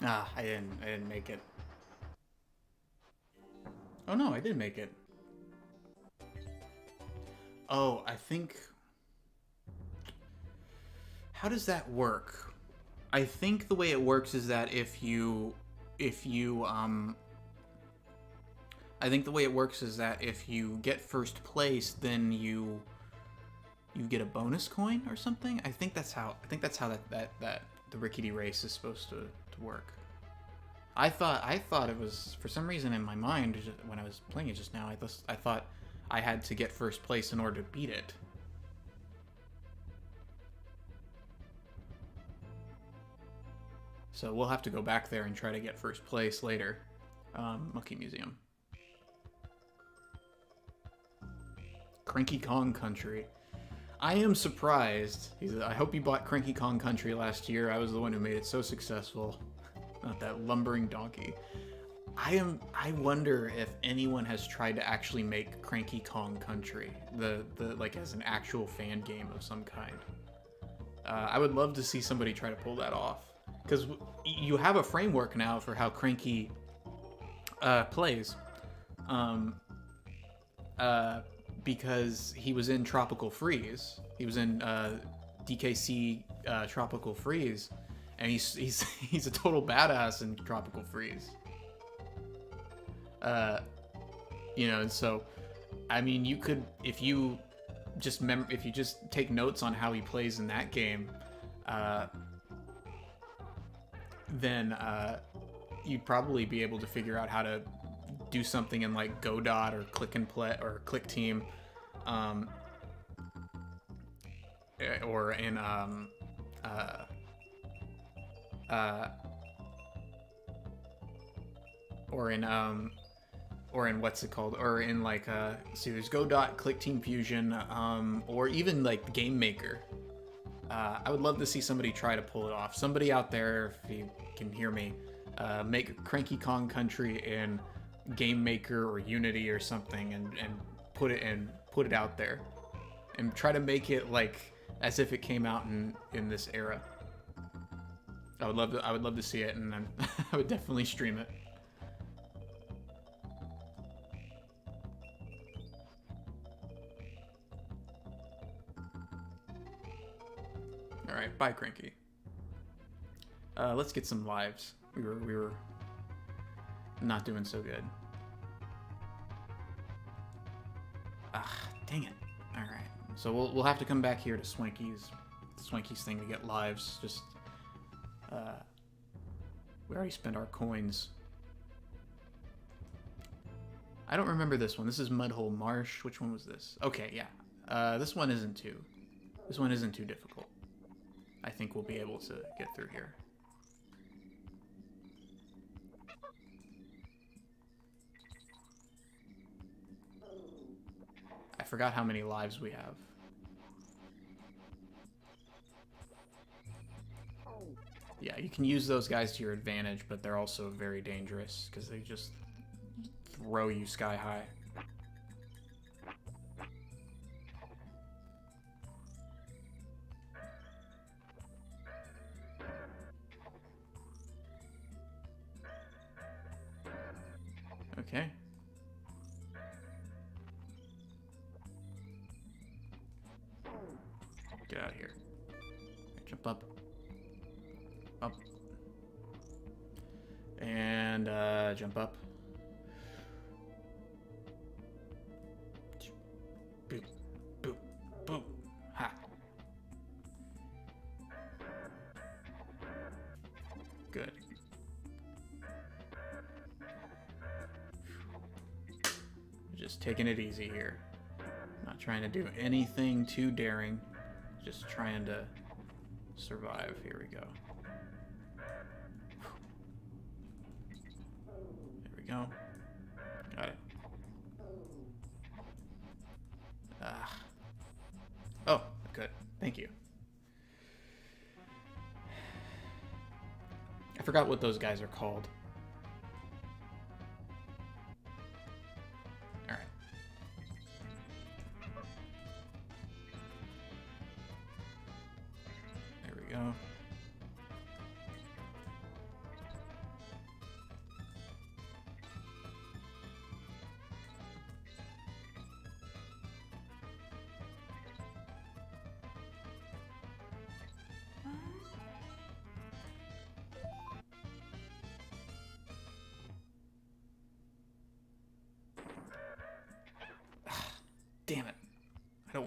Ah, I didn't make it. Oh no, I did make it. Oh, I think... How does that work? I think the way it works is that if you I think the way it works is that if you get first place, then you get a bonus coin or something. I think that's how that the Rickety race is supposed to work. I thought it was, for some reason in my mind when I was playing it just now, I thought I had to get first place in order to beat it. So we'll have to go back there and try to get first place later. Monkey Museum. Cranky Kong Country. I am surprised. I hope you bought Cranky Kong Country last year. I was the one who made it so successful. Not that lumbering donkey. I wonder if anyone has tried to actually make Cranky Kong Country, the like as an actual fan game of some kind. I would love to see somebody try to pull that off, because you have a framework now for how Cranky plays. Because he was in Tropical Freeze. He was in DKC Tropical Freeze, and he's a total badass in Tropical Freeze. You know, and so, I mean, you could, if you just take notes on how he plays in that game, then you'd probably be able to figure out how to do something in like Godot or Click and Play or Click Team, or in or in what's it called? Or in like see, there's Godot, Click Team Fusion, or even like Game Maker. I would love to see somebody try to pull it off. Somebody out there, if you can hear me, make Cranky Kong Country in Game Maker or Unity or something, and put it out there, and try to make it like as if it came out in this era. I would love to see it, and then I would definitely stream it. All right, bye, Cranky. Let's get some lives. We were not doing so good. Ah, dang it. All right. So we'll have to come back here to Swanky's thing to get lives. Just we already spent our coins. I don't remember this one. This is Mudhole Marsh. Which one was this? Okay, yeah. This one isn't too difficult. I think we'll be able to get through here. I forgot how many lives we have. Yeah, you can use those guys to your advantage, but they're also very dangerous because they just throw you sky high. Okay. Get out of here. Jump up. Up. And jump up. Boop. Boop. Boop. Ha. Good. Just taking it easy here. Not trying to do anything too daring. Just trying to survive. Here we go. There we go. Got it. Oh, good. Thank you. I forgot what those guys are called. Alright. There we go.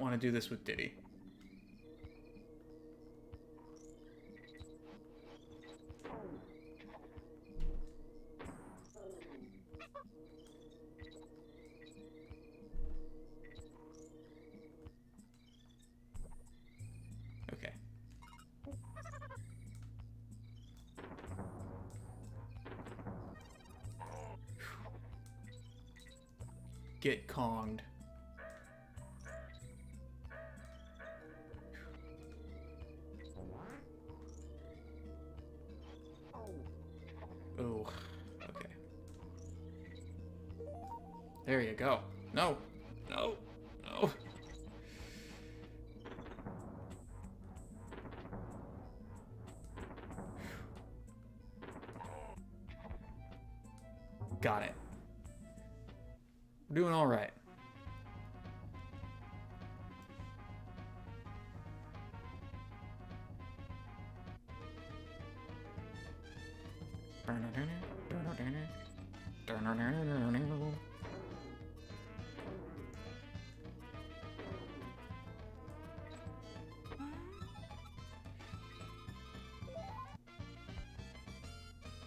don't want to do this with Diddy. Okay. Get Konged. Oh, okay. There you go. No, no, no. Got it. We're doing all right.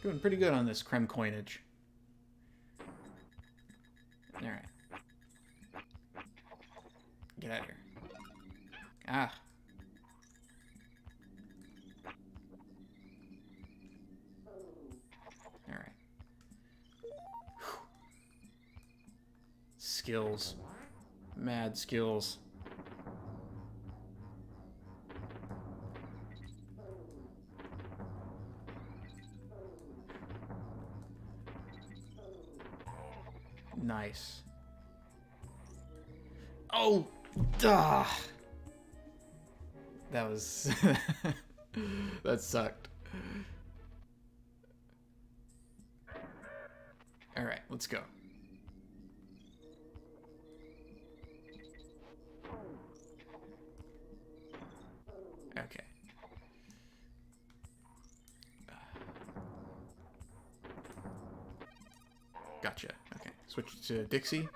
Doing pretty good on this Krem coinage. Alright. Get out of here. Ah. Alright. Skills. Mad skills. Nice. Oh, duh. That was that sucked. All right, let's go. Okay. Gotcha. Okay. Switch to Dixie.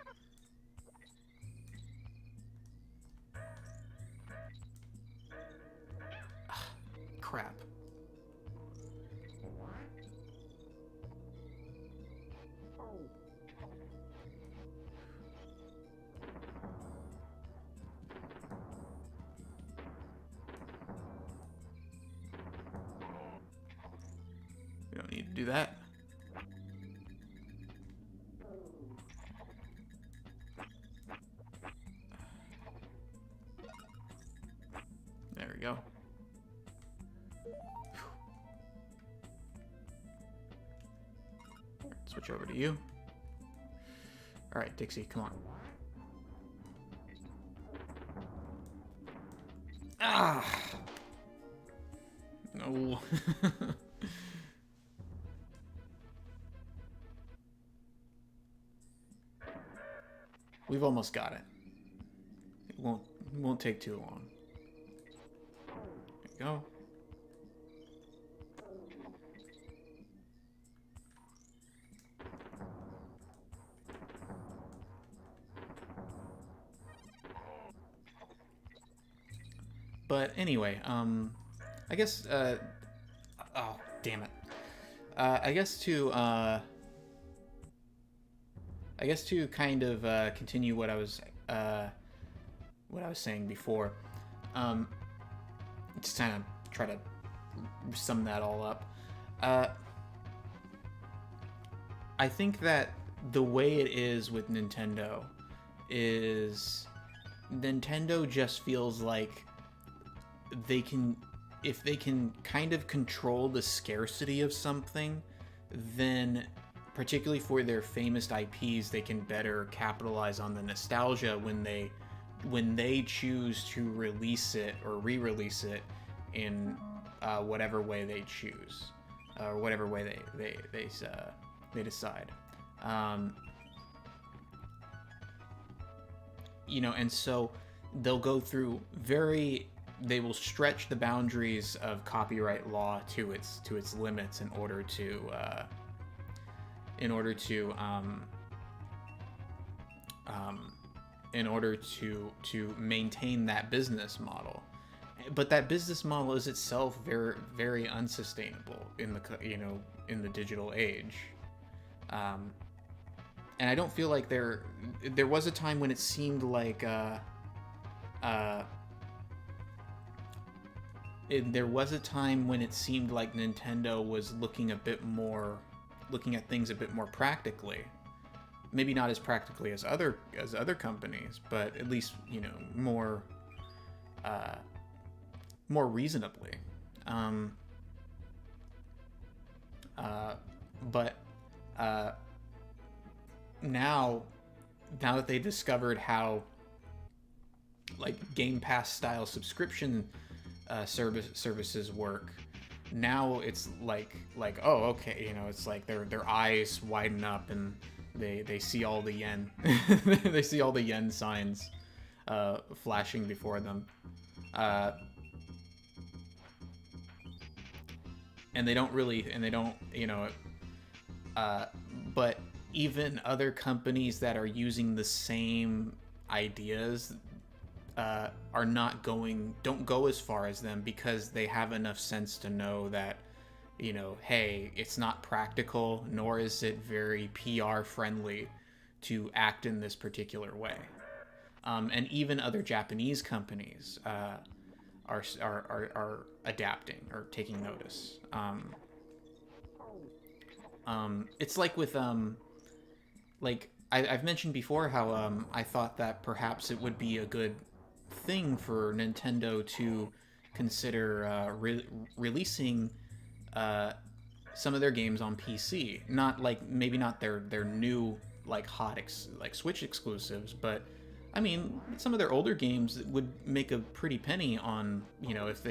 Crap. We don't need to do that. There we go. Switch over to you. All right, Dixie, come on. Ah! No. We've almost got it. It won't take too long. There we go. But anyway, I guess, oh, damn it. I guess to kind of continue what I was saying before, just kind of try to sum that all up. I think that the way it is with Nintendo is Nintendo just feels like if they can kind of control the scarcity of something, then particularly for their famous IPs, they can better capitalize on the nostalgia when they choose to release it or re-release it in whatever way they choose, or whatever way they decide. You know, and so they'll go through they will stretch the boundaries of copyright law to its limits in order to in order to maintain that business model. But that business model is itself very, very unsustainable in the, you know, in the digital age. And I don't feel like there was a time when it seemed like there was a time when it seemed like Nintendo was looking at things a bit more practically. Maybe not as practically as other companies, but at least, you know, more reasonably. But now that they discovered how like Game Pass style subscription services work, now it's like oh, okay, you know, it's like their eyes widen up and they see all the yen they see all the yen signs flashing before them, and they don't you know, but even other companies that are using the same ideas don't go as far as them, because they have enough sense to know that, you know, hey, it's not practical, nor is it very PR friendly to act in this particular way. And even other Japanese companies are adapting or taking notice. It's like with like I've mentioned before how I thought that perhaps it would be a good thing for Nintendo to consider releasing some of their games on PC. Not like, maybe not their new like hot like Switch exclusives, but I mean, some of their older games would make a pretty penny on, you know, if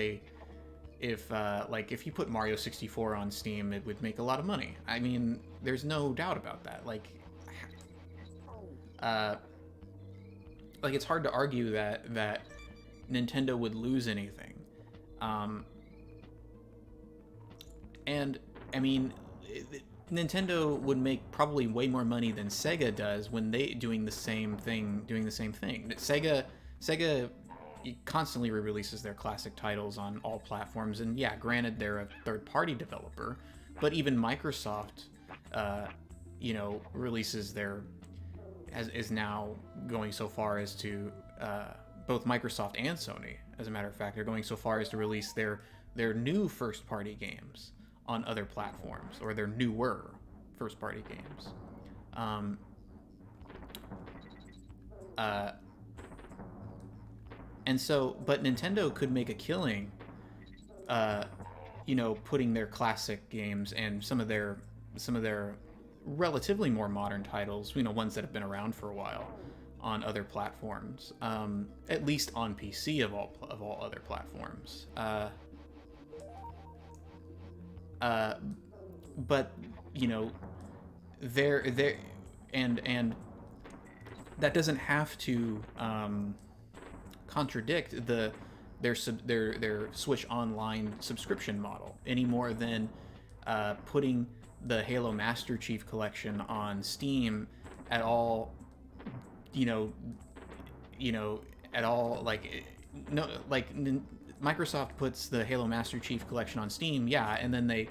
you put Mario 64 on Steam, it would make a lot of money. I mean, there's no doubt about that. Like it's hard to argue that Nintendo would lose anything. And I mean, Nintendo would make probably way more money than Sega does when they doing the same thing. Sega constantly re-releases their classic titles on all platforms, and yeah, granted, they're a third-party developer, but even Microsoft, you know, is now going so far as to both Microsoft and Sony, as a matter of fact, are going so far as to release their new first-party games on other platforms, or their newer first-party games. And so, but Nintendo could make a killing, you know, putting their classic games and some of their relatively more modern titles, you know, ones that have been around for a while, on other platforms, at least on PC of all other platforms. But you know, and that doesn't have to contradict their Switch Online subscription model any more than putting the Halo Master Chief Collection on Steam at all. At all, like, no, like Microsoft puts the Halo Master Chief Collection on Steam, yeah, and then they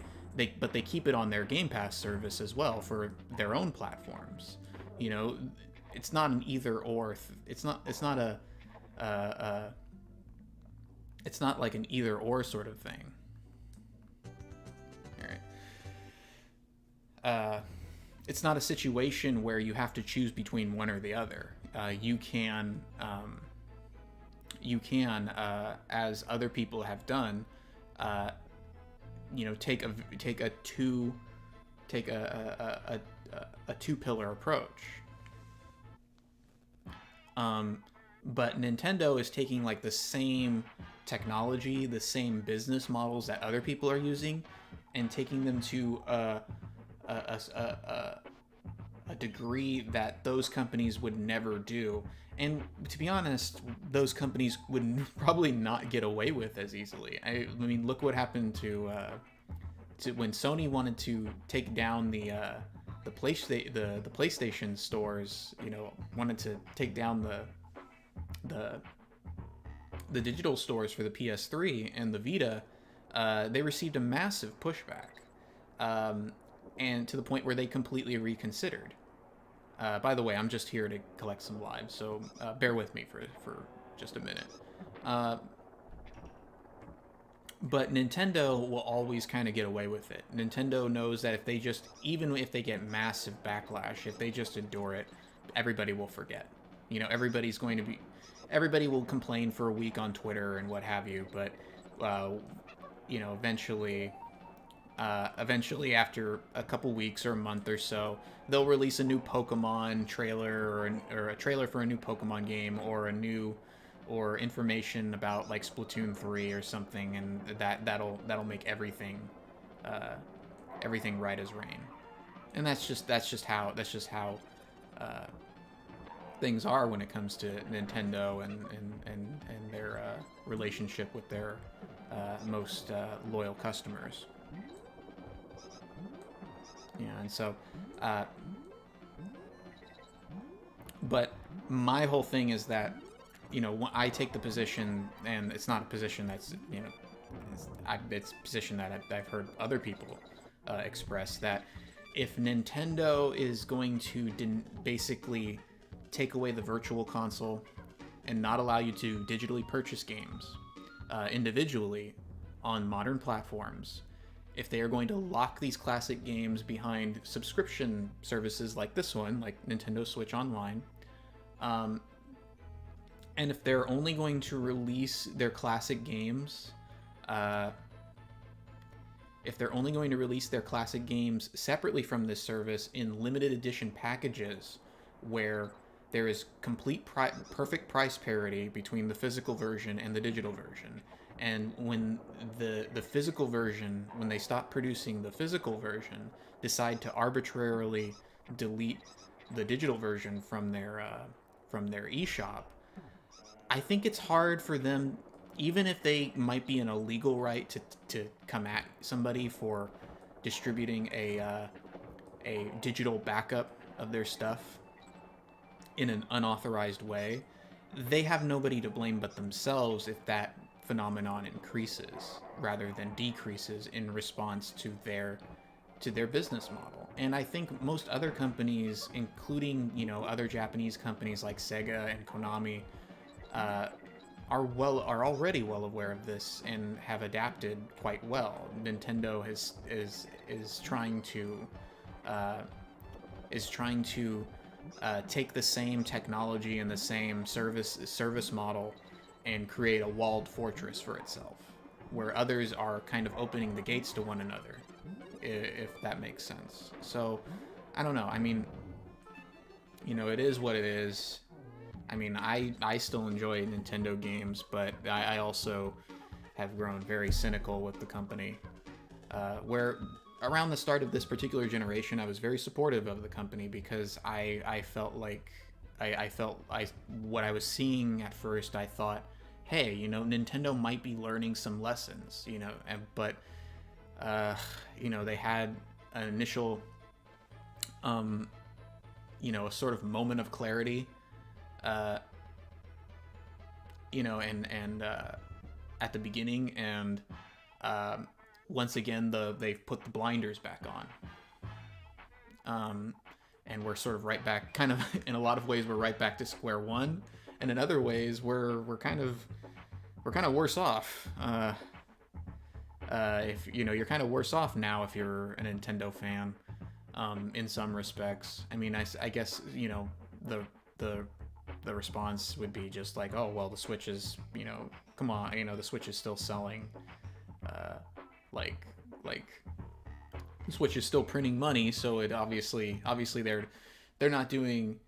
keep it on their Game Pass service as well for their own platforms. You know, it's not an either or. It's not like an either or sort of thing. All right. It's not a situation where you have to choose between one or the other. You can, as other people have done, you know, take a two-pillar approach. But Nintendo is taking like the same technology, the same business models that other people are using, and taking them to a degree that those companies would never do. And to be honest, those companies would probably not get away with as easily. I mean, look what happened to when Sony wanted to take down the the PlayStation stores, you know, wanted to take down the digital stores for the PS3 and the Vita, they received a massive pushback, and to the point where they completely reconsidered. By the way, I'm just here to collect some lives, so bear with me for just a minute. But Nintendo will always kind of get away with it. Nintendo knows that if they just, even if they get massive backlash, if they just endure it, everybody will forget. You know, everybody will complain for a week on Twitter and what have you, but, you know, eventually after a couple weeks or a month or so, they'll release a new Pokemon trailer or a trailer for a new Pokemon game or information about like Splatoon 3 or something, and that'll make everything right as rain. And that's just how things are when it comes to Nintendo and their relationship with their most loyal customers. Yeah, and so but my whole thing is that, you know, I take the position, and it's not a position that's, you know, it's a position that I've heard other people express, that if Nintendo is going to basically take away the virtual console and not allow you to digitally purchase games individually on modern platforms, if they are going to lock these classic games behind subscription services like this one, like Nintendo Switch Online, and if they're only going to release their classic games, separately from this service in limited edition packages, where there is complete perfect price parity between the physical version and the digital version, and when the physical version, when they stop producing the physical version, decide to arbitrarily delete the digital version from their eShop, I think it's hard for them, even if they might be in a legal right to come at somebody for distributing a digital backup of their stuff in an unauthorized way, they have nobody to blame but themselves if that phenomenon increases rather than decreases in response to their business model. And I think most other companies, including, you know, other Japanese companies like Sega and Konami, are already well aware of this and have adapted quite well. Nintendo is trying to take the same technology and the same service model and create a walled fortress for itself, where others are kind of opening the gates to one another, if that makes sense. So, I don't know. I mean, you know, it is what it is. I mean, I still enjoy Nintendo games, but I also have grown very cynical with the company. Where around the start of this particular generation, I was very supportive of the company because I felt like what I was seeing at first, I thought, hey, you know, Nintendo might be learning some lessons, you know, but you know, they had an initial, you know, a sort of moment of clarity, you know, and at the beginning, and once again, they've put the blinders back on, and we're sort of right back, kind of in a lot of ways, we're right back to square one, and in other ways, we're kind of worse off. If you know, you're kind of worse off now if you're a Nintendo fan, in some respects. I mean, I guess, you know, the response would be just like, oh well, the Switch is, you know, come on, you know, the Switch is still selling, like the Switch is still printing money, so it obviously they're not doing,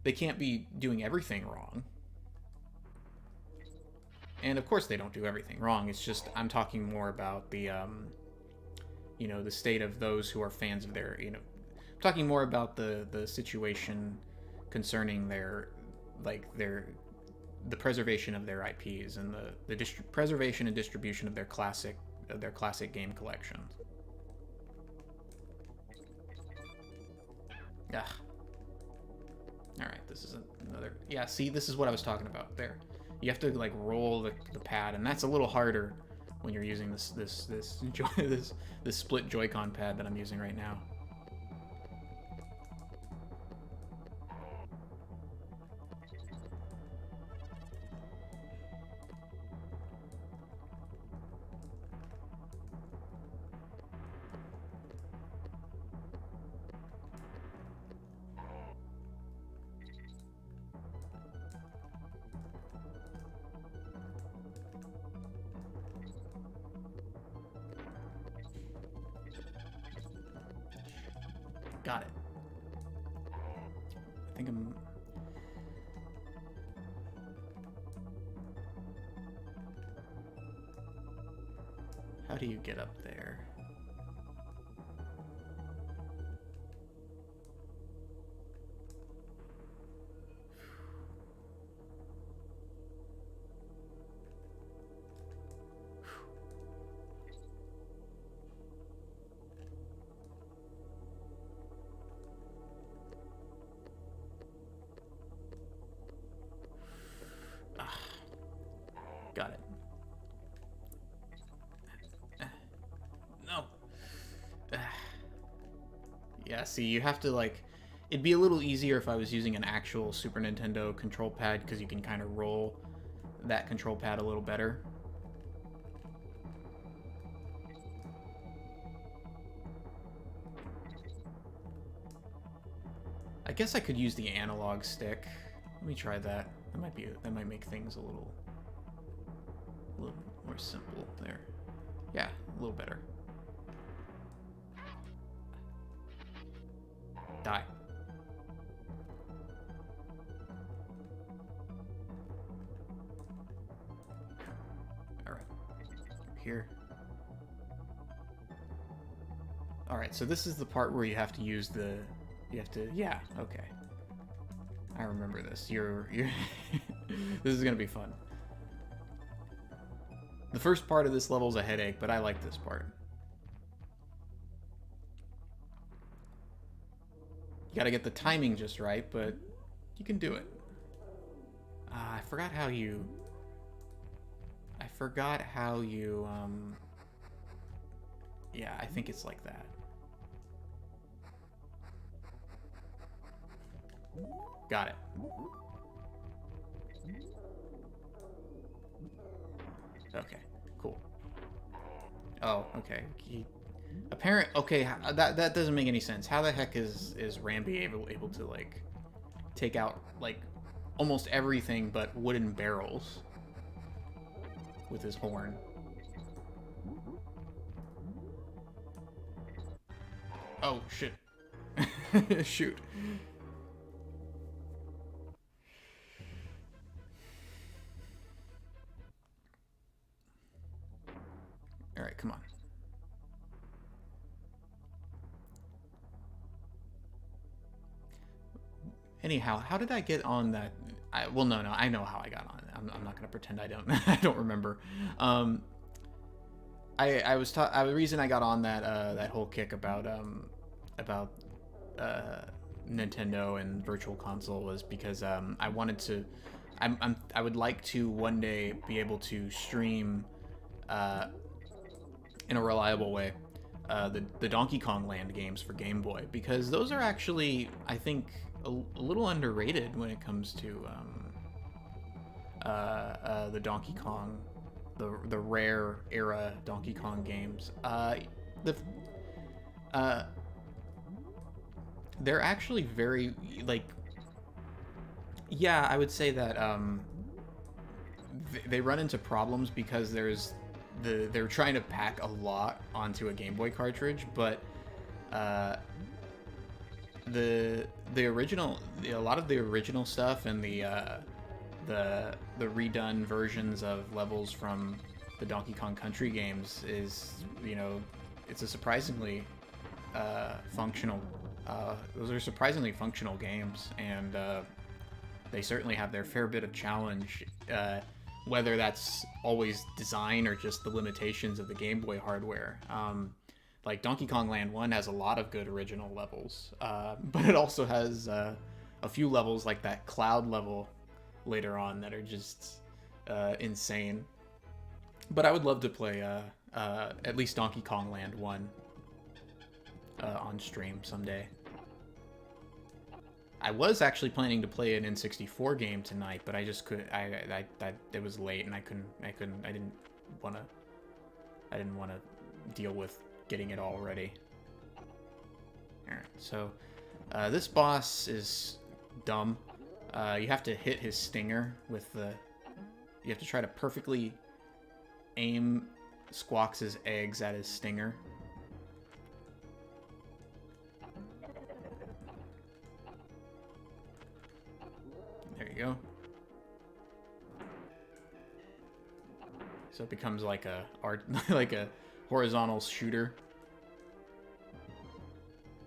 they can't be doing everything wrong. And of course they don't do everything wrong. It's just, I'm talking more about the, you know, the state of those who are fans of their, you know, I'm talking more about the situation concerning their, like, the preservation of their IPs and the preservation and distribution of their classic game collections. Ah. Alright, this is another... Yeah, see, this is what I was talking about. There. You have to, like, roll the pad, and that's a little harder when you're using this split Joy-Con pad that I'm using right now. Got it. I think I'm... How do you get up there? Got it. No. Yeah, see, you have to, like... It'd be a little easier if I was using an actual Super Nintendo control pad, because you can kind of roll that control pad a little better. I guess I could use the analog stick. Let me try that. That might make things a little more simple there. Yeah, a little better. Die. Alright. Here. Alright, so this is the part where you have to use the... Yeah, okay. I remember this. You're this is gonna be fun. The first part of this level is a headache, but I like this part. You gotta get the timing just right, but you can do it. I forgot how you... Yeah, I think it's like that. Got it. Okay, cool. Oh, okay. Okay, that doesn't make any sense. How the heck is Rambi able to, like, take out, like, almost everything but wooden barrels with his horn? Oh, shit. Shoot. Alright, come on. Anyhow, how did I get on that? Well, no, I know how I got on it. I'm not gonna pretend I don't. I don't remember. The reason I got on that whole kick about Nintendo and Virtual Console was because I wanted to. I would like to one day be able to stream in a reliable way the Donkey Kong Land games for Game Boy, because those are actually, I think, a little underrated when it comes to the Donkey Kong, the rare era Donkey Kong games. They're actually very, like, yeah, I would say that they run into problems because they're trying to pack a lot onto a Game Boy cartridge, but a lot of the original stuff and the redone versions of levels from the Donkey Kong Country games is, you know, it's a surprisingly functional. Those are surprisingly functional games, and they certainly have their fair bit of challenge. Whether that's always design or just the limitations of the Game Boy hardware. Like Donkey Kong Land 1 has a lot of good original levels, but it also has a few levels like that cloud level later on that are just insane. But I would love to play at least Donkey Kong Land 1 on stream someday. I was actually planning to play an N64 game tonight, but I just could. It was late, and I didn't want to deal with getting it all ready. All right, so this boss is dumb. You have to hit his stinger with the. You have to try to perfectly aim Squawks' eggs at his stinger. There you go. So it becomes like a like a horizontal shooter.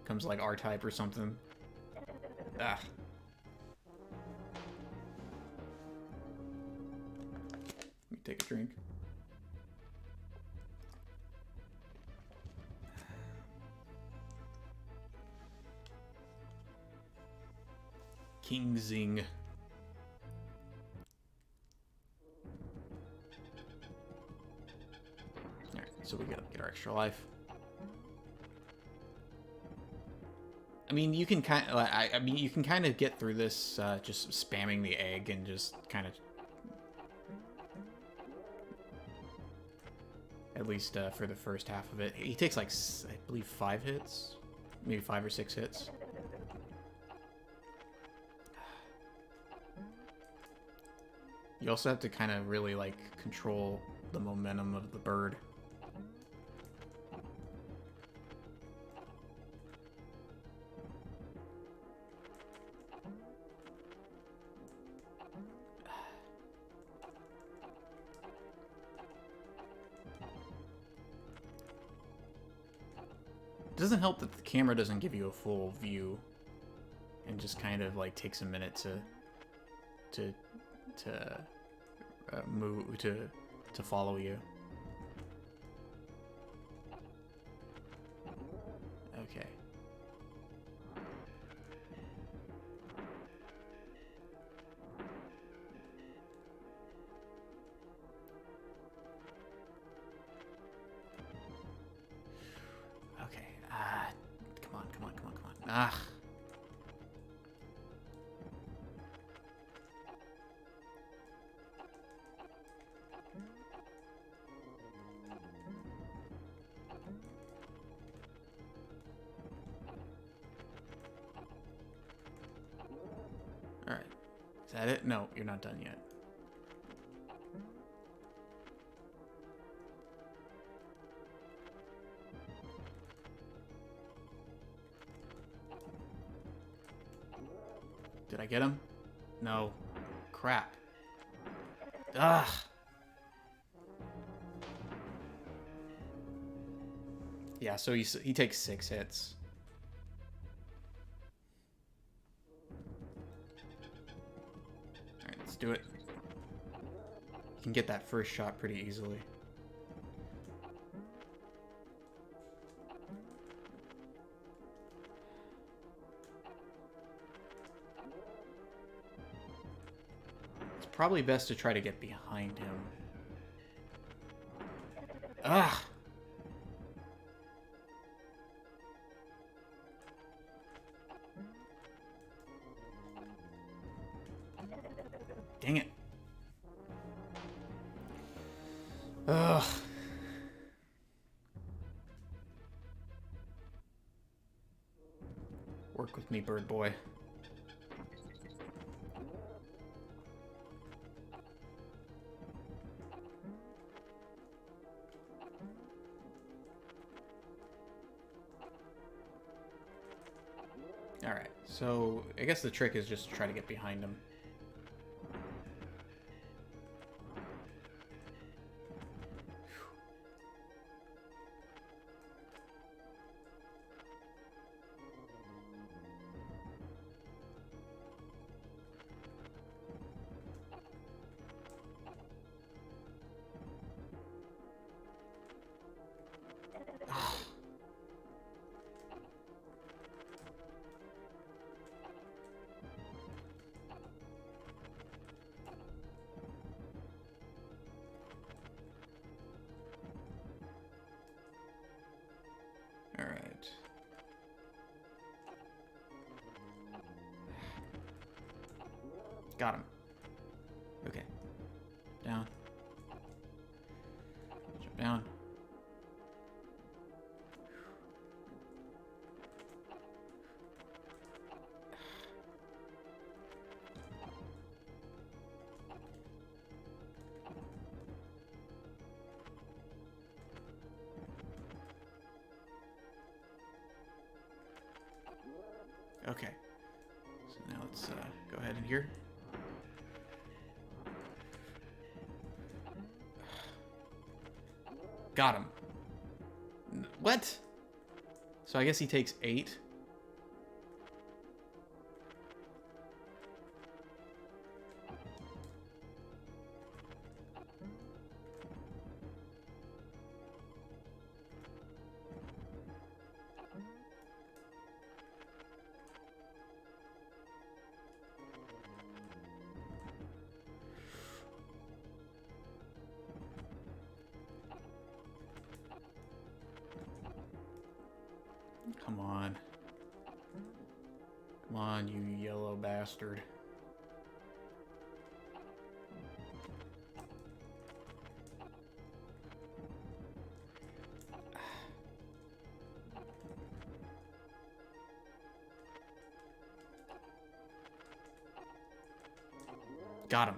Comes like R-Type or something. Ah. Let me take a drink. King Zing. Alright, so we get our extra life. I mean, you can kind of, I mean, you can kind of get through this just spamming the egg and just kind of, at least for the first half of it. He takes like, I believe 5 hits, maybe 5 or 6 hits. You also have to kind of really like control the momentum of the bird. It doesn't help that the camera doesn't give you a full view and just kind of like takes a minute to move to follow you. Okay. Okay. Come on. Ah. Alright. Is that it? No, you're not done yet. Did I get him? No. Crap. Ugh. Yeah, so he takes 6 hits. Alright, let's do it. You can get that first shot pretty easily. It's probably best to try to get behind him. Ugh! Dang it. Ugh. Work with me, bird boy. Alright, so I guess the trick is just to try to get behind him. Got him. Okay. Down. Jump down. Okay. So now let's go ahead in here. Got him. What? So I guess he takes 8. Come on. Come on, you yellow bastard. Got him.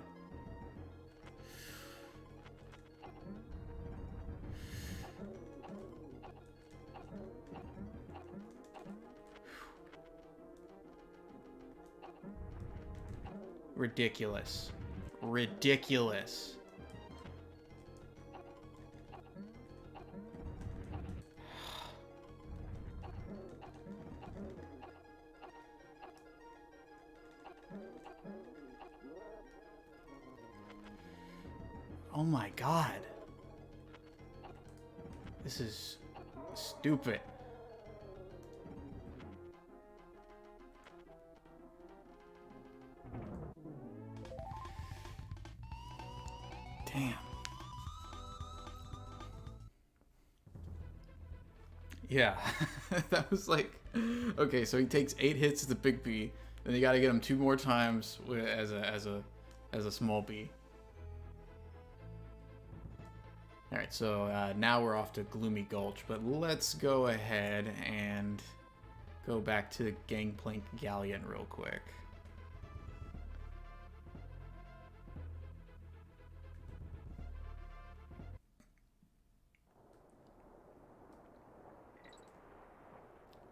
Ridiculous. Ridiculous. Oh my God. This is stupid. Damn. Yeah. That was like... Okay, so he takes 8 hits as a big B, then you gotta get him 2 more times as a small B. Alright, so now we're off to Gloomy Gulch, but let's go ahead and go back to the Gangplank Galleon real quick.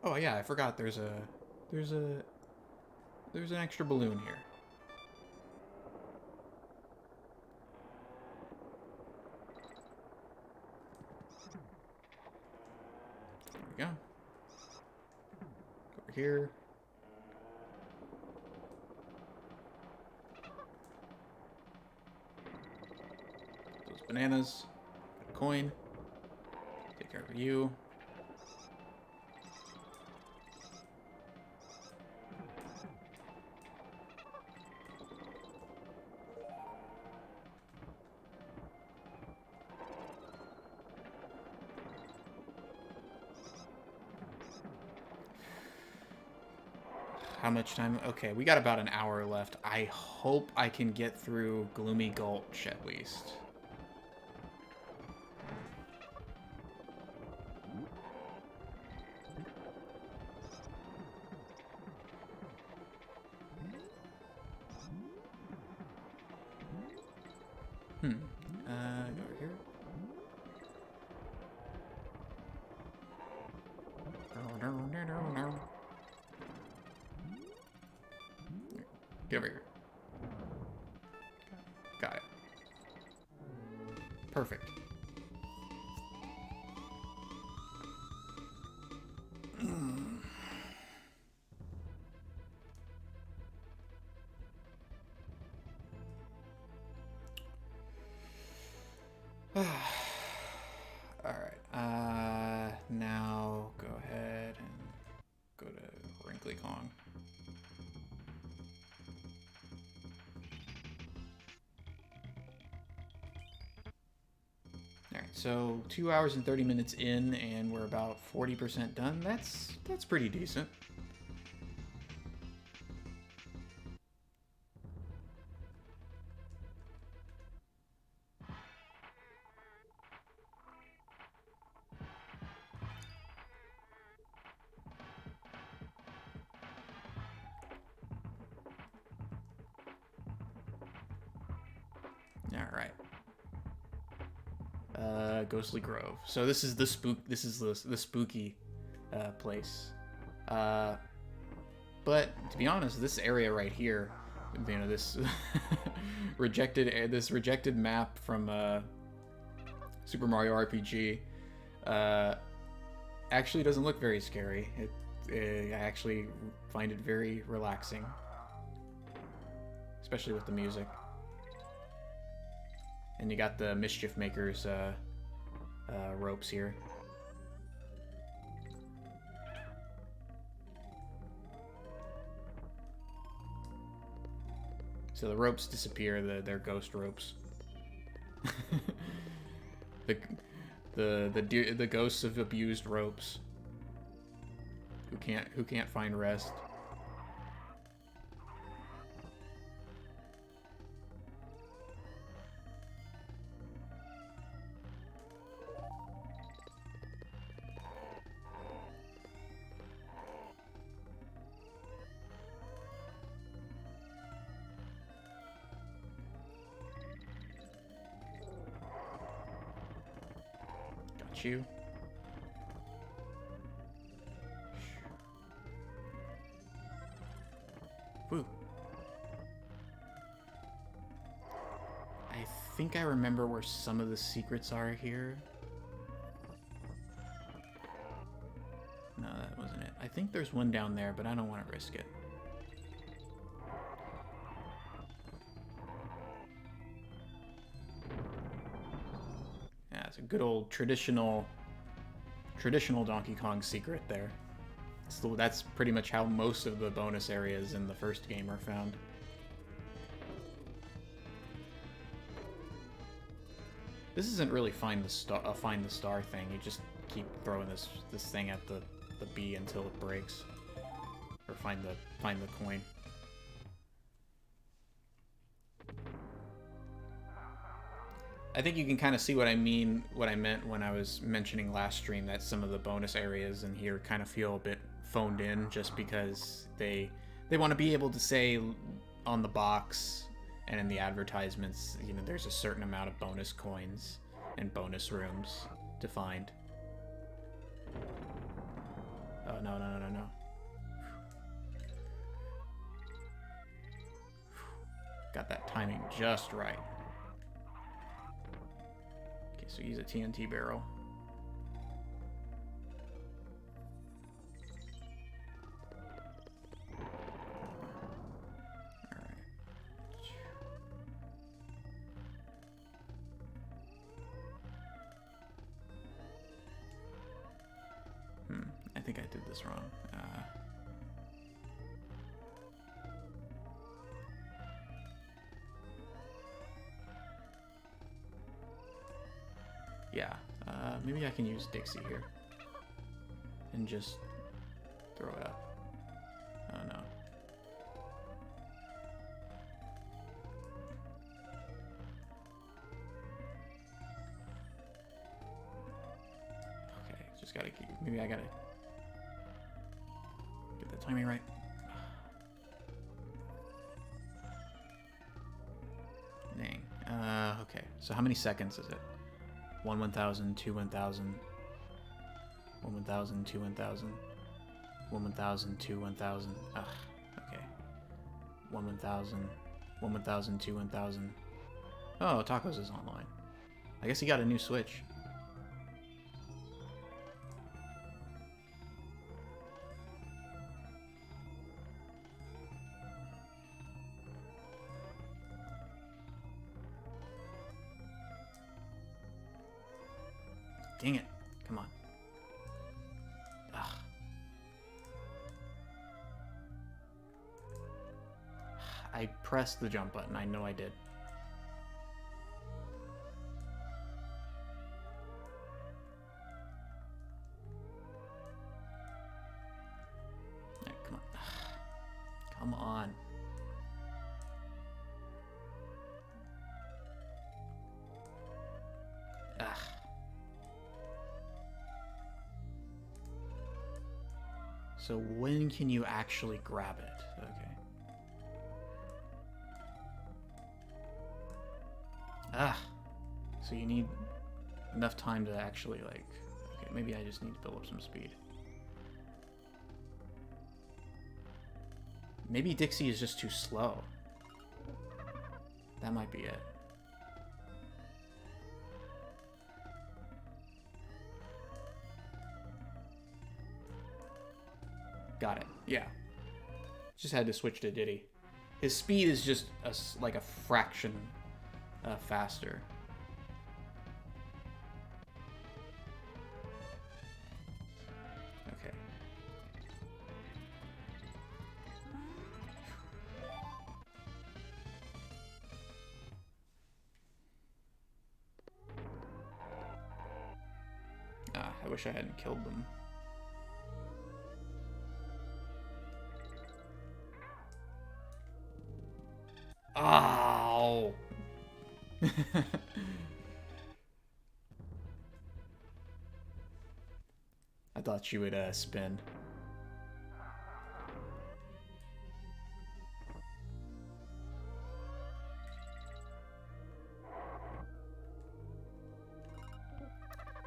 Oh yeah, I forgot there's an extra balloon here. There we go. Over here. Those bananas. Got a coin. Take care of you. How much time? Okay, we got about an hour left. I hope I can get through Gloomy Gulch at least. Go over here. No. Get over here. Got it. Perfect. Alright, now go ahead and go to Wrinkly Kong. Alright, so 2 hours and 30 minutes in, and we're about 40% done. That's pretty decent. All right. Ghostly Grove. So this is the spooky place. But to be honest, this area right here, you know, this rejected map from Super Mario RPG, actually doesn't look very scary. I actually find it very relaxing, especially with the music. And you got the Mischief Makers ropes here. So the ropes disappear. They're ghost ropes. the ghosts of abused ropes who can't find rest. You. Woo. I think I remember where some of the secrets are here. No, that wasn't it. I think there's one down there, but I don't want to risk it. It's a good old traditional Donkey Kong secret there. That's pretty much how most of the bonus areas in the first game are found. This isn't really find the star thing. You just keep throwing this thing at the bee until it breaks, or find the coin. I think you can kind of see what I meant when I was mentioning last stream that some of the bonus areas in here kind of feel a bit phoned in, just because they want to be able to say on the box and in the advertisements, you know, there's a certain amount of bonus coins and bonus rooms to find. Oh, no. Got that timing just right. So use a TNT barrel. Alright. I think I did this wrong. Yeah, maybe I can use Dixie here and just throw it up. Oh no. Okay, just gotta keep, maybe I gotta get the timing right. Dang. Okay, so how many seconds is it? 1 1000, 2 1000, 1 1000, 2 1000, 1 1000, 2 1000. Ugh, okay. 1 1000, 1 1000, 2 1000. Oh, Tacos is online. I guess he got a new Switch. Dang it. Come on. Ugh. I pressed the jump button. I know I did. Yeah, come on. Come on. Ugh. So when can you actually grab it? Okay. Ah. So you need enough time to actually, like... Okay, maybe I just need to build up some speed. Maybe Dixie is just too slow. That might be it. Got it. Yeah. Just had to switch to Diddy. His speed is just like a fraction faster. Okay. Ah, I wish I hadn't killed them. Ow! I thought she would spin.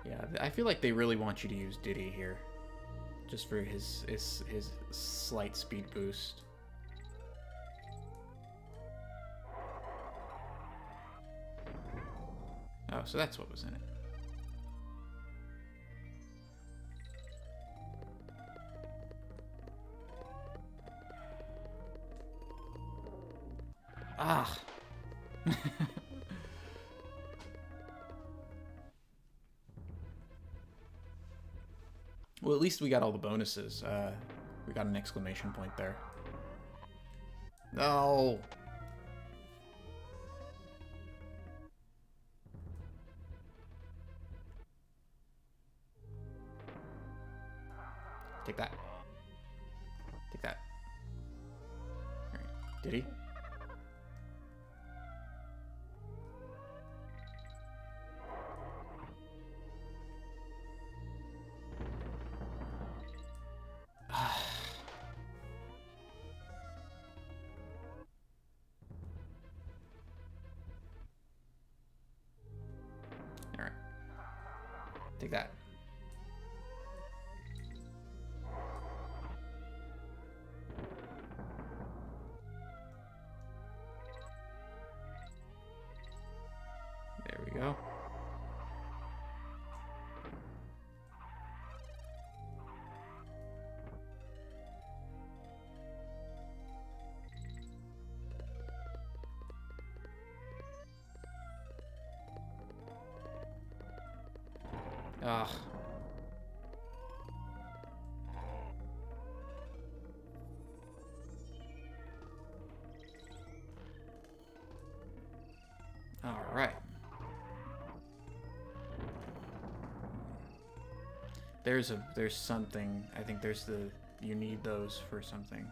Yeah, I feel like they really want you to use Diddy here, just for his slight speed boost. Oh, so that's what was in it. Ah! Well, at least we got all the bonuses. We got an exclamation point there. No! Take that. Take that. Alright. Diddy? Alright. Take that. There we go. Ugh. All right. There's something. I think you need those for something.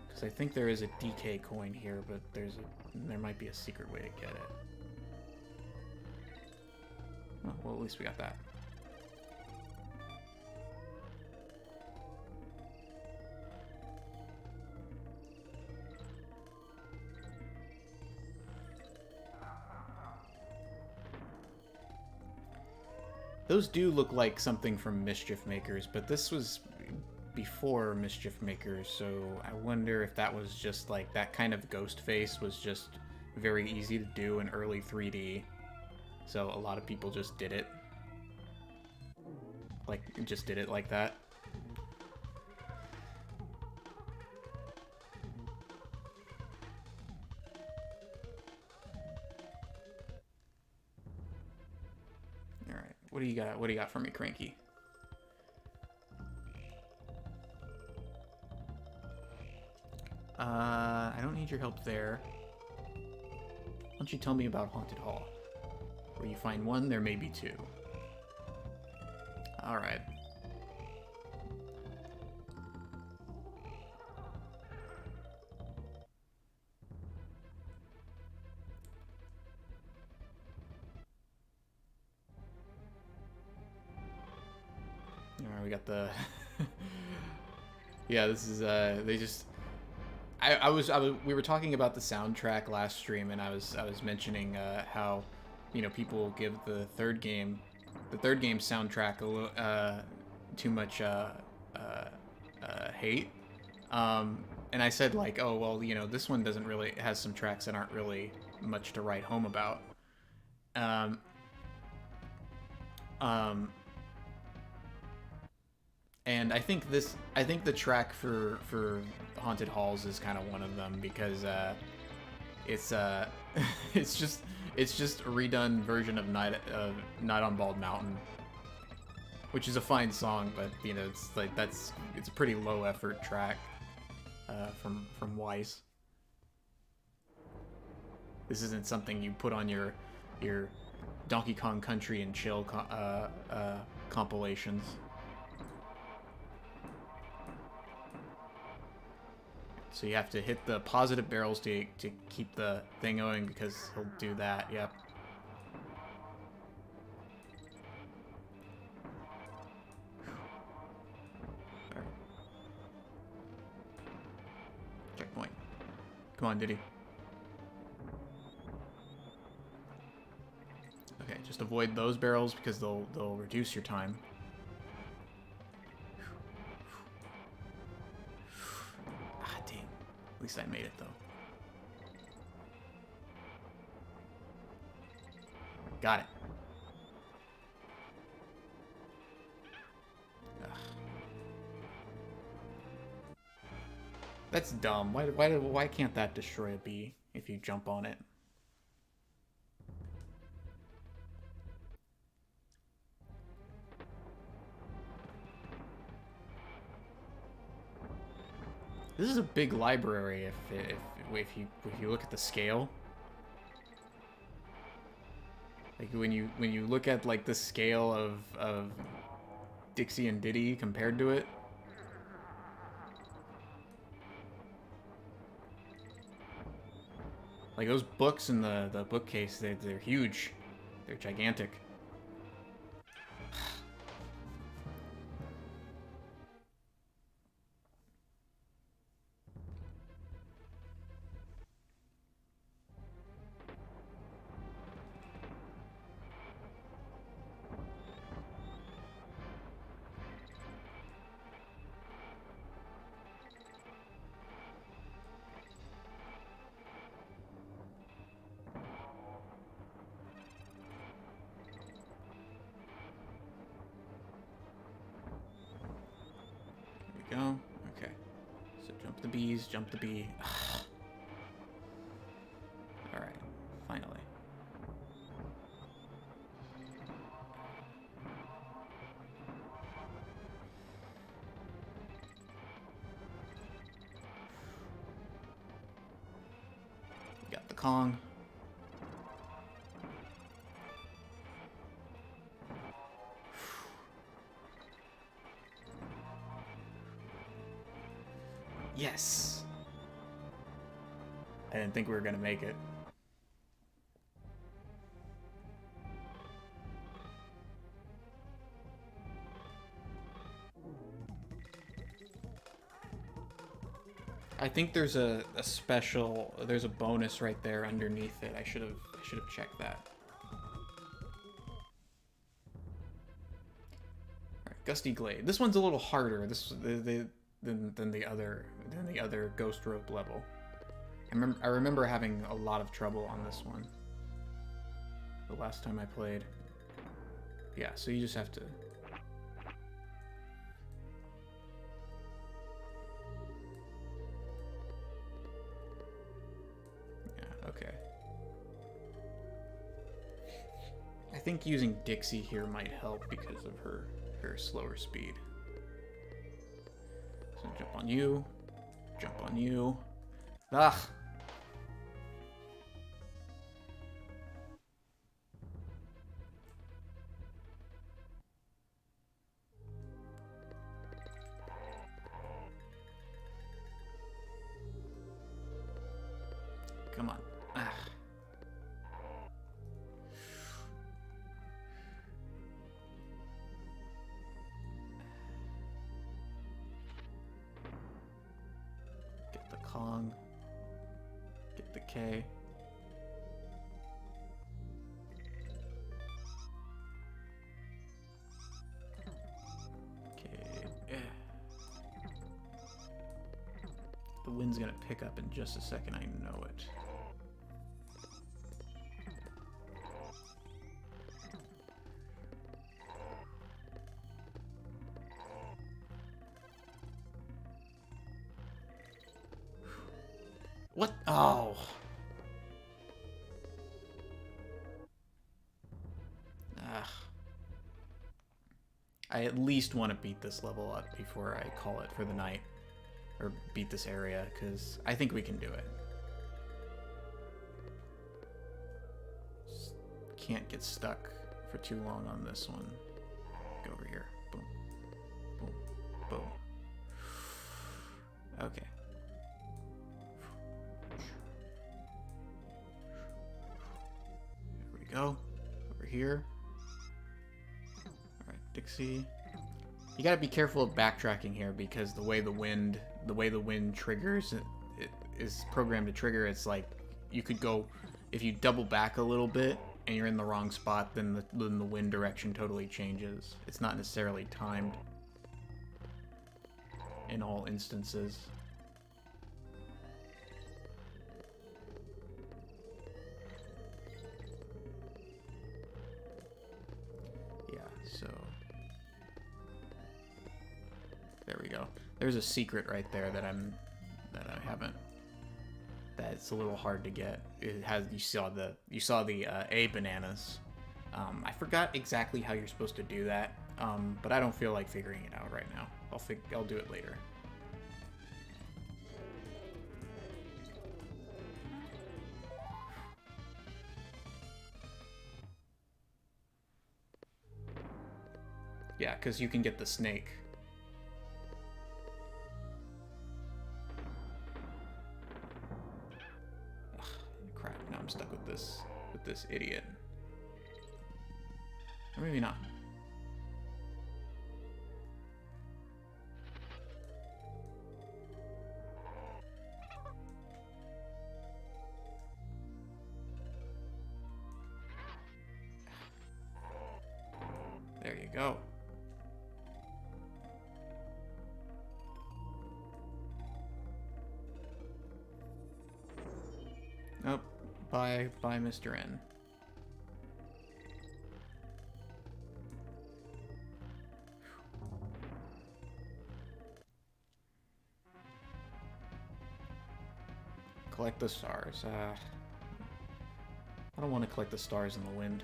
Because I think there is a DK coin here, but there might be a secret way to get it. Oh, well, at least we got that. Those do look like something from Mischief Makers, but this was before Mischief Makers, so I wonder if that was just like that kind of ghost face was just very easy to do in early 3D. So a lot of people just did it. Like, just did it like that. Alright, what do you got? What do you got for me, Cranky? I don't need your help there. Why don't you tell me about Haunted Hall? Where you find one, there may be two. Alright. Alright, we got the... Yeah, this is they just we were talking about the soundtrack last stream, and I was mentioning how, you know, people give the third game soundtrack a little too much hate. And I said, like, oh well, you know, this one doesn't really, it has some tracks that aren't really much to write home about. And I think the track for Haunted Halls is kind of one of them, because it's it's just a redone version of Night on Bald Mountain, which is a fine song, but you know, it's like it's a pretty low effort track from Weiss. This isn't something you put on your Donkey Kong Country and Chill compilations. So you have to hit the positive barrels to keep the thing going, because he'll do that. Yep. All right. Checkpoint. Come on, Diddy. Okay, just avoid those barrels because they'll reduce your time. At least I made it, though. Got it. Ugh. That's dumb. Why can't that destroy a bee if you jump on it? This is a big library if you look at the scale. Like when you look at like the scale of Dixie and Diddy compared to it. Like those books in the bookcase, they're huge. They're gigantic. Go. Okay. So jump the bees, jump the bee. Alright. Finally. Got the Kong. Yes! I didn't think we were gonna make it. I think there's a special, there's a bonus right there underneath it. I should have checked that. Alright, Gusty Glade. This one's a little harder. Than the other Ghost Rope level. I remember having a lot of trouble on this one the last time I played. Yeah, so you just have to. Yeah, okay. I think using Dixie here might help because of her slower speed. So jump on you. Jump on you. Ugh. Come on. Ugh. the K. The wind's gonna pick up in just a second, I know it. What? Oh. Ugh. I at least want to beat this level up before I call it for the night. Or beat this area, because I think we can do it. Just can't get stuck for too long on this one. Go over here. Boom. Boom. Boom. Okay. There we go. Over here. Alright, Dixie. You gotta be careful of backtracking here because the way the wind triggers, it is programmed to trigger. It's like you could go, if you double back a little bit and you're in the wrong spot, then the wind direction totally changes. It's not necessarily timed in all instances. Yeah, so there we go. There's a secret right there that I haven't. That's a little hard to get. It has you saw the A bananas. I forgot exactly how you're supposed to do that, but I don't feel like figuring it out right now. I'll do it later. Yeah, because you can get the snake. I'm stuck with this idiot. Or maybe not. There you go. Nope. Bye, Mr. N. Collect the stars. I don't want to collect the stars in the wind.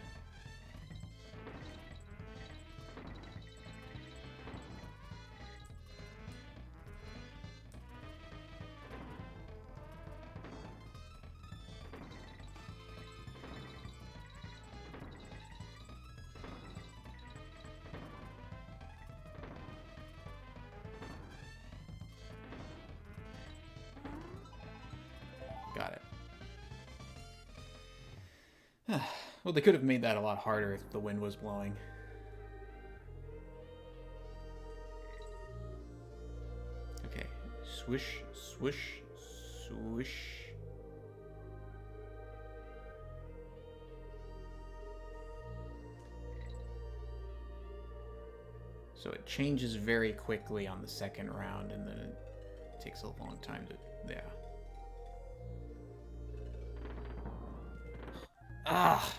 Got it. Well, they could have made that a lot harder if the wind was blowing. Okay. Swish, swish, swish. So it changes very quickly on the second round, and then it takes a long time to... Yeah. Ah!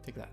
Take that.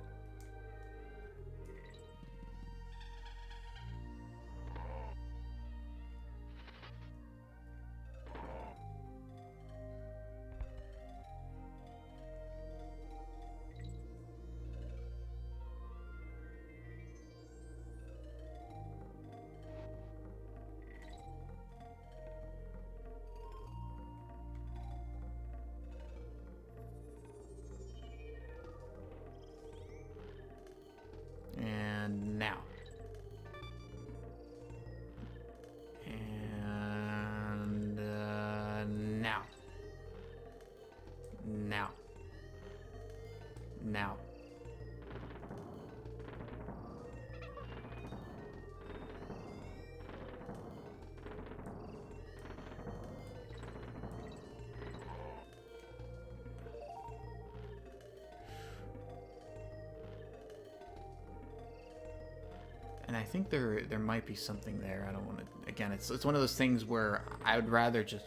And I think there might be something there. I don't want to. Again, it's one of those things where I would rather just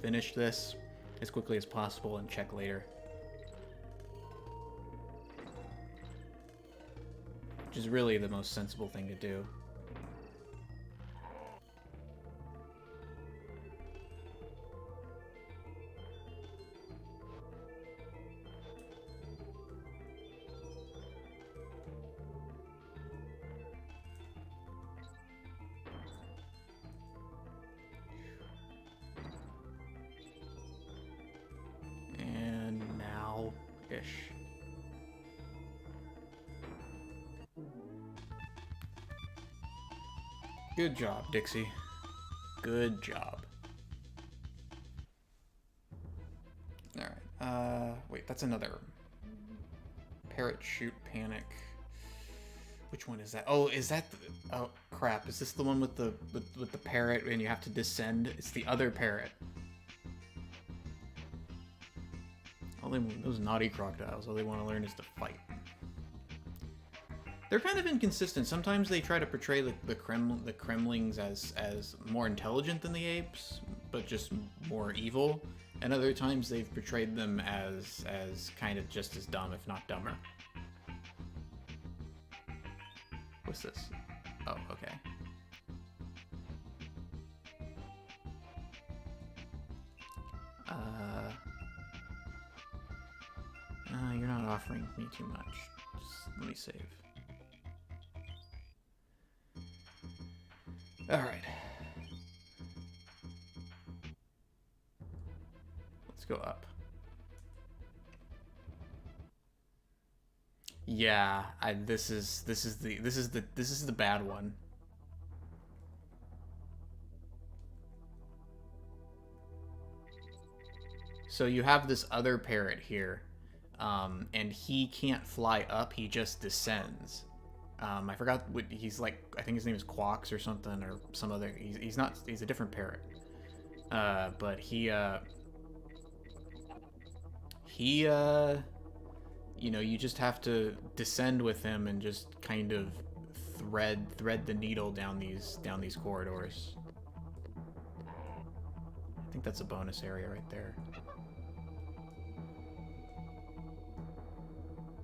finish this as quickly as possible and check later. Which is really the most sensible thing to do. Good job, Dixie. Good job. Alright, wait, that's another. Parrot, shoot, panic. Which one is that? Oh, is that the, oh, crap. Is this the one with the parrot and you have to descend? It's the other parrot. Those naughty crocodiles, all they want to learn is to fight. They're kind of inconsistent. Sometimes they try to portray the Kremlings as more intelligent than the apes, but just more evil. And other times they've portrayed them as kind of just as dumb, if not dumber. What's this? Oh, okay. You're not offering me too much. Just let me save. Alright. Let's go up. Yeah, this is the bad one. So you have this other parrot here, and he can't fly up, he just descends. I forgot what he's like. I think his name is Quox or something, or some other. He's not. He's a different parrot. But he. You know, you just have to descend with him and just kind of thread the needle down these corridors. I think that's a bonus area right there.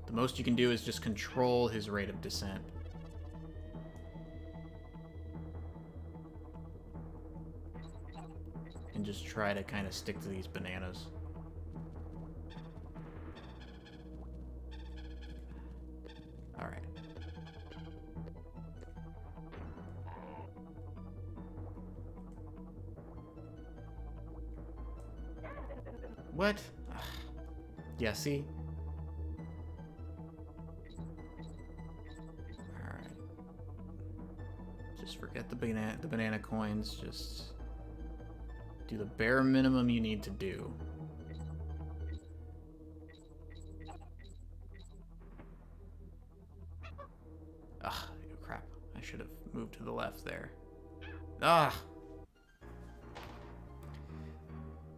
The most you can do is just control his rate of descent. And just try to kind of stick to these bananas. Alright. What? Ugh. Yeah, see? Forget the banana coins. Just do the bare minimum you need to do. Ah, oh crap! I should have moved to the left there. Ah.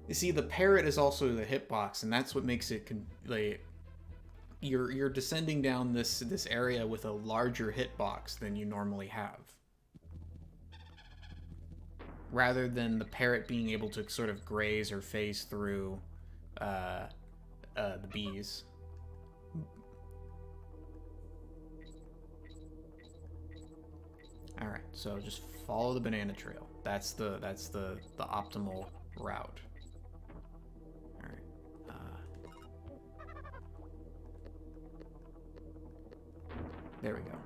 You see, the parrot is also the hitbox, and that's what makes it like you're descending down this area with a larger hitbox than you normally have. Rather than the parrot being able to sort of graze or phase through the bees. All right, so just follow the banana trail. That's the optimal route. All right. There we go.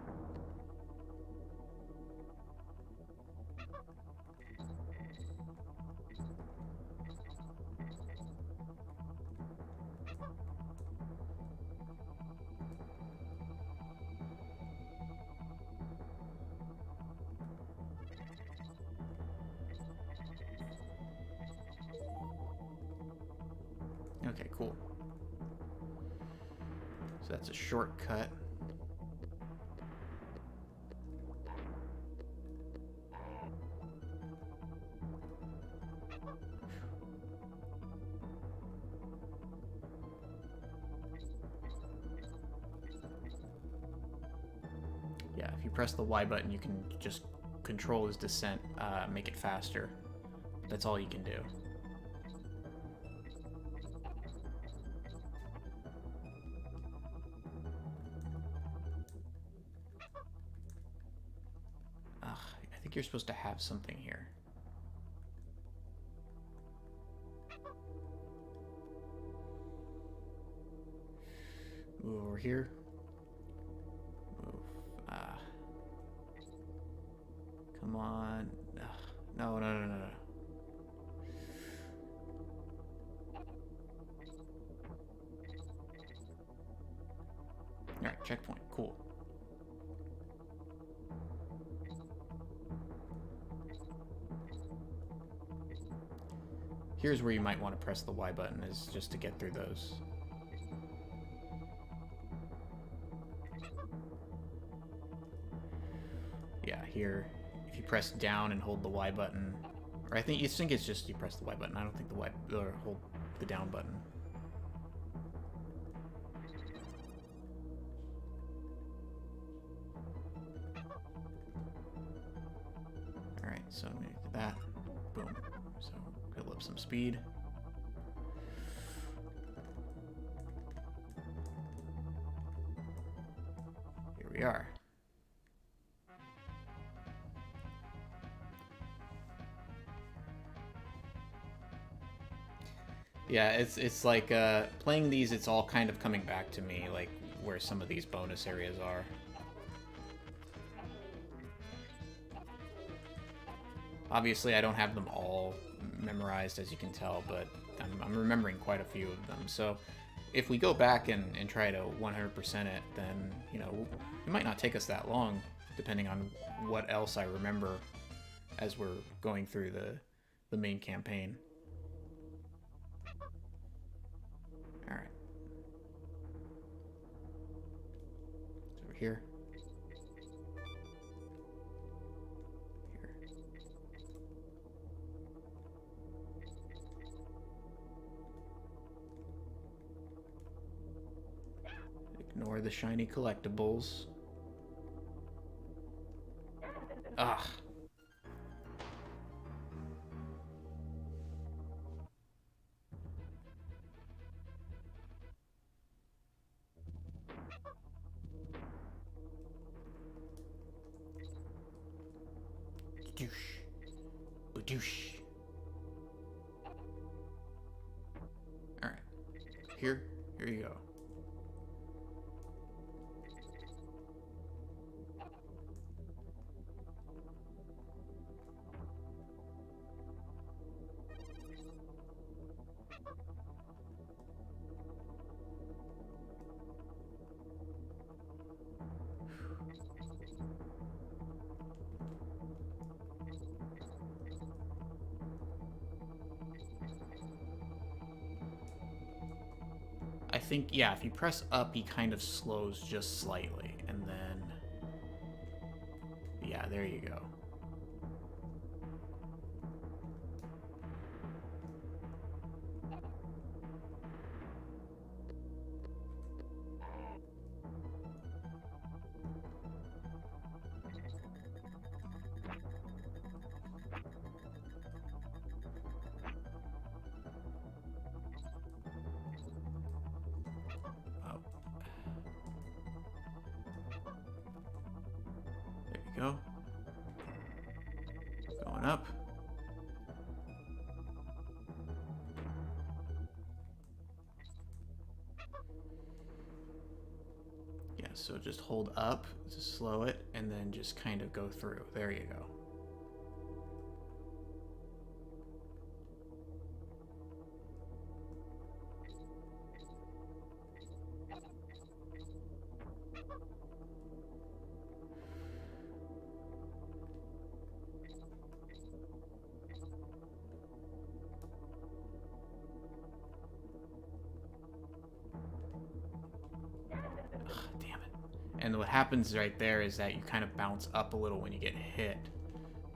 Okay, cool. So that's a shortcut. Yeah, if you you press the Y button, you can just control his descent, make it faster. That's all you can do. Ugh, I think you're supposed to have something here. Move over here. Move. Come on. Ugh. No, no, no, no, no. Alright, checkpoint. Cool. Here's where you might want to press the Y button, is just to get through those. Yeah, here, if you press down and hold the Y button, or I think it's just you press the Y button. I don't think the Y, or hold the down button. Alright, so I'm gonna do that. Boom. So build up some speed. Here we are. Yeah, it's like playing these, it's all kind of coming back to me, like where some of these bonus areas are. Obviously, I don't have them all memorized, as you can tell, but I'm remembering quite a few of them. So if we go back and try to 100% it, then, you know, it might not take us that long, depending on what else I remember as we're going through the main campaign. Alright. It's over here. Ignore the shiny collectibles. Ugh. Badoosh. Badoosh. Alright. Here you go. I think, yeah, if you press up, he kind of slows just slightly, and then... Yeah, there you go. Go. Going up. Yeah, so just hold up to slow it, and then just kind of go through. There you go. And what happens right there is that you kind of bounce up a little when you get hit.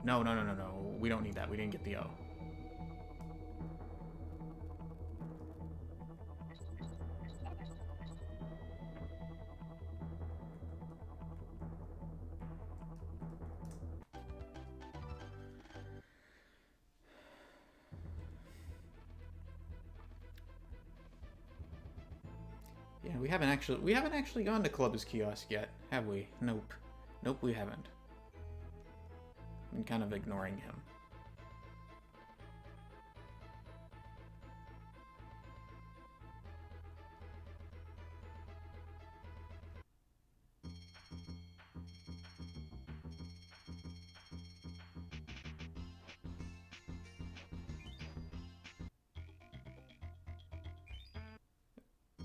No, no, no, no, no. We don't need that. We didn't get the O. Yeah, we haven't actually gone to Club's kiosk yet, have we? Nope. Nope, we haven't. I'm kind of ignoring him.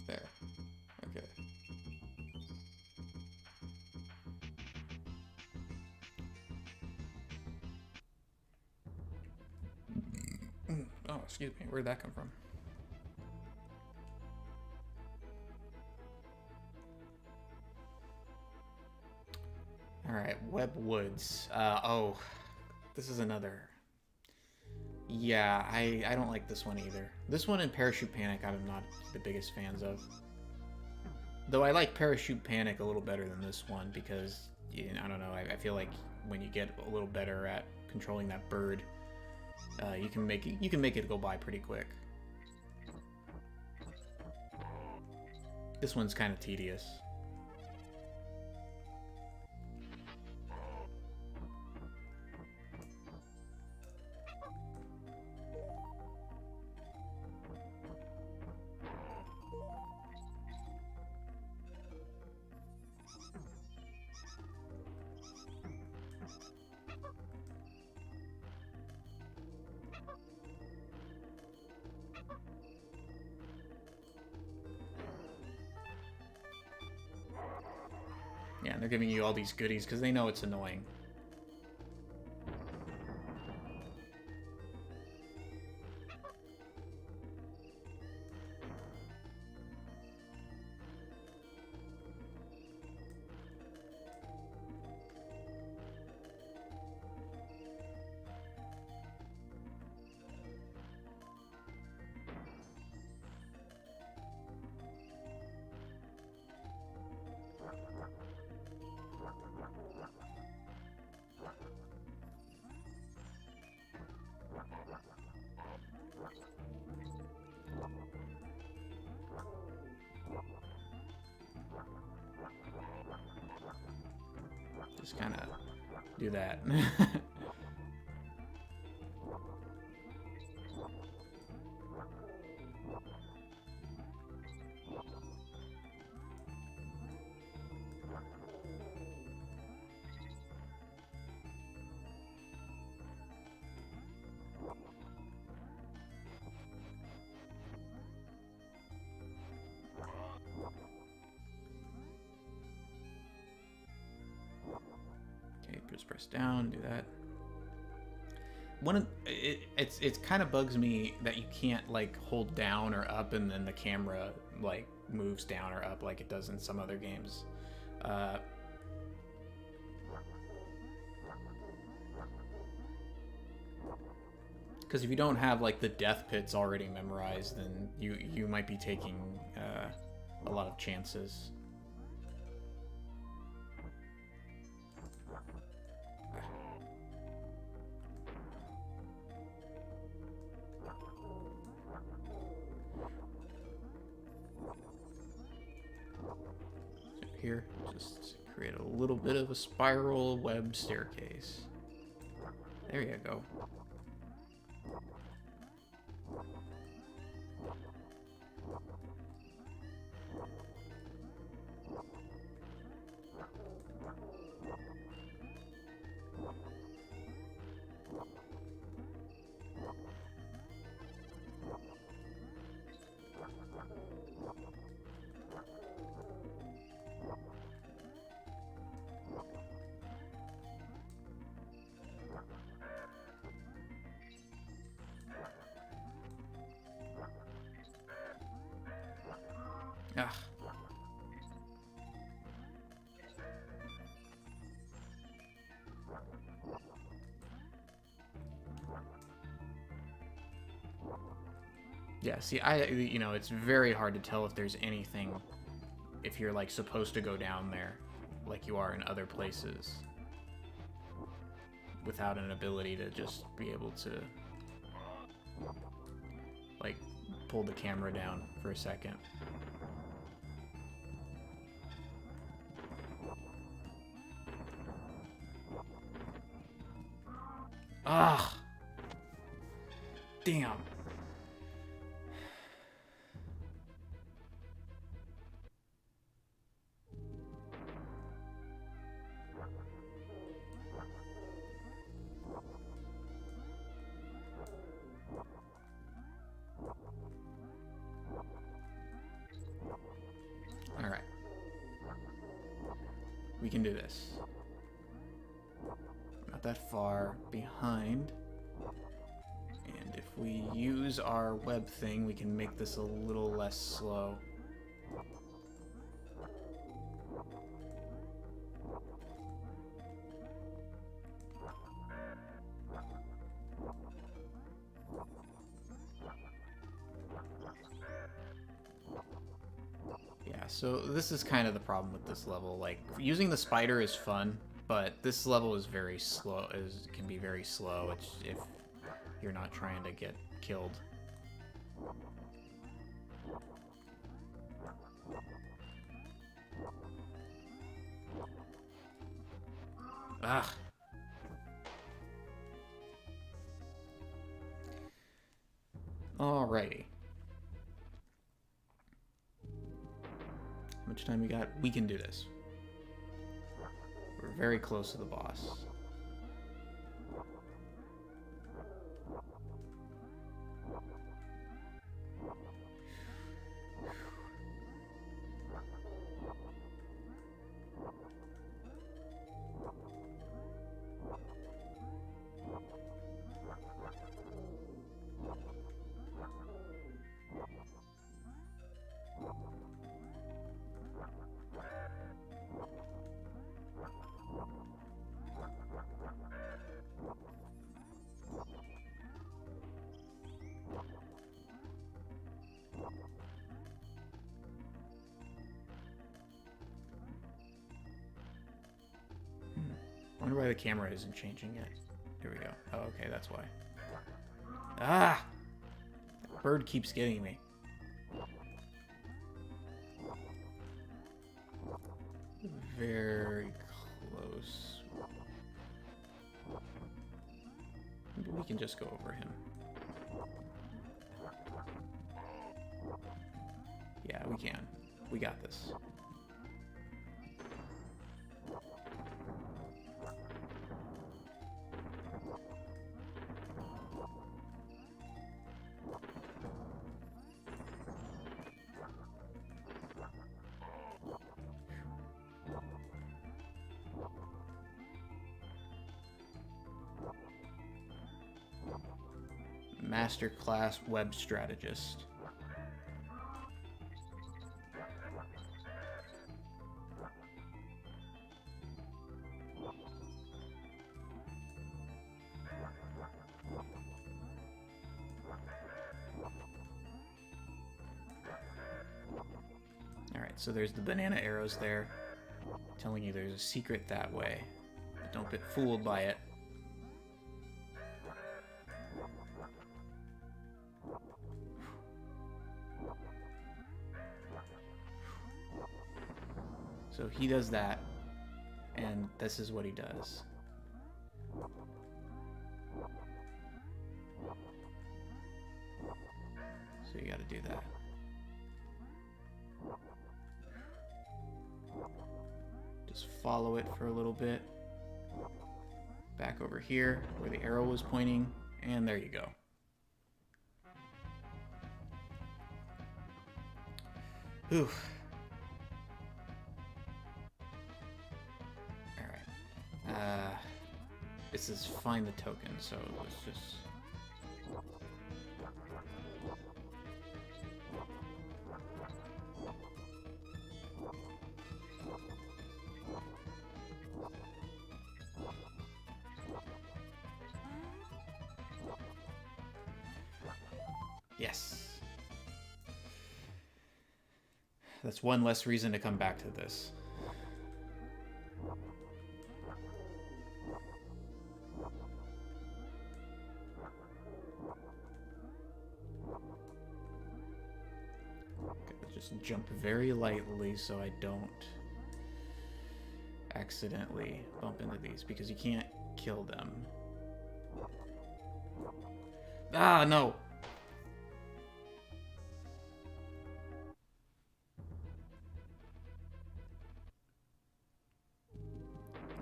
There. Okay. Oh, excuse me. Where'd that come from? Alright, Web Woods. Oh, this is another. Yeah, I don't like this one either. This one and Parachute Panic I'm not the biggest fans of. Though I like Parachute Panic a little better than this one because, you know, I don't know, I feel like when you get a little better at controlling that bird, you can make it go by pretty quick. This one's kind of tedious. Yeah, and they're giving you all these goodies because they know it's annoying. Just kind of do that. Just press down, do that. It's kind of bugs me that you can't like hold down or up and then the camera like moves down or up like it does in some other games. Because if you don't have like the death pits already memorized, then you might be taking a lot of chances. Here, just create a little bit of a spiral web staircase. There you go. Ugh. Yeah, see, you know, it's very hard to tell if there's anything, if you're, like, supposed to go down there, like you are in other places, without an ability to just be able to, like, pull the camera down for a second. Ah! Damn. Alright. We can do this. Not that far behind. And if we use our web thing, we can make this a little less slow. Yeah, so this is kind of the problem with this level. Like, using the spider is fun, but this level is very slow. Can be very slow. It's if you're not trying to get killed. Ugh. Alrighty. How much time we got? We can do this. We're very close to the boss. I wonder why the camera isn't changing yet. Here we go. Oh, okay, that's why. Ah! That bird keeps getting me. Very close. Maybe we can just go over him. Yeah, we can. We got this. Masterclass web strategist. Alright, so there's the banana arrows there, telling you there's a secret that way. But don't get fooled by it. So he does that, and this is what he does. So you gotta do that. Just follow it for a little bit. Back over here, where the arrow was pointing, and there you go. Whew. This is find the token, so let's just... Yes. That's one less reason to come back to this. Just jump very lightly so I don't accidentally bump into these, because you can't kill them. Ah, no.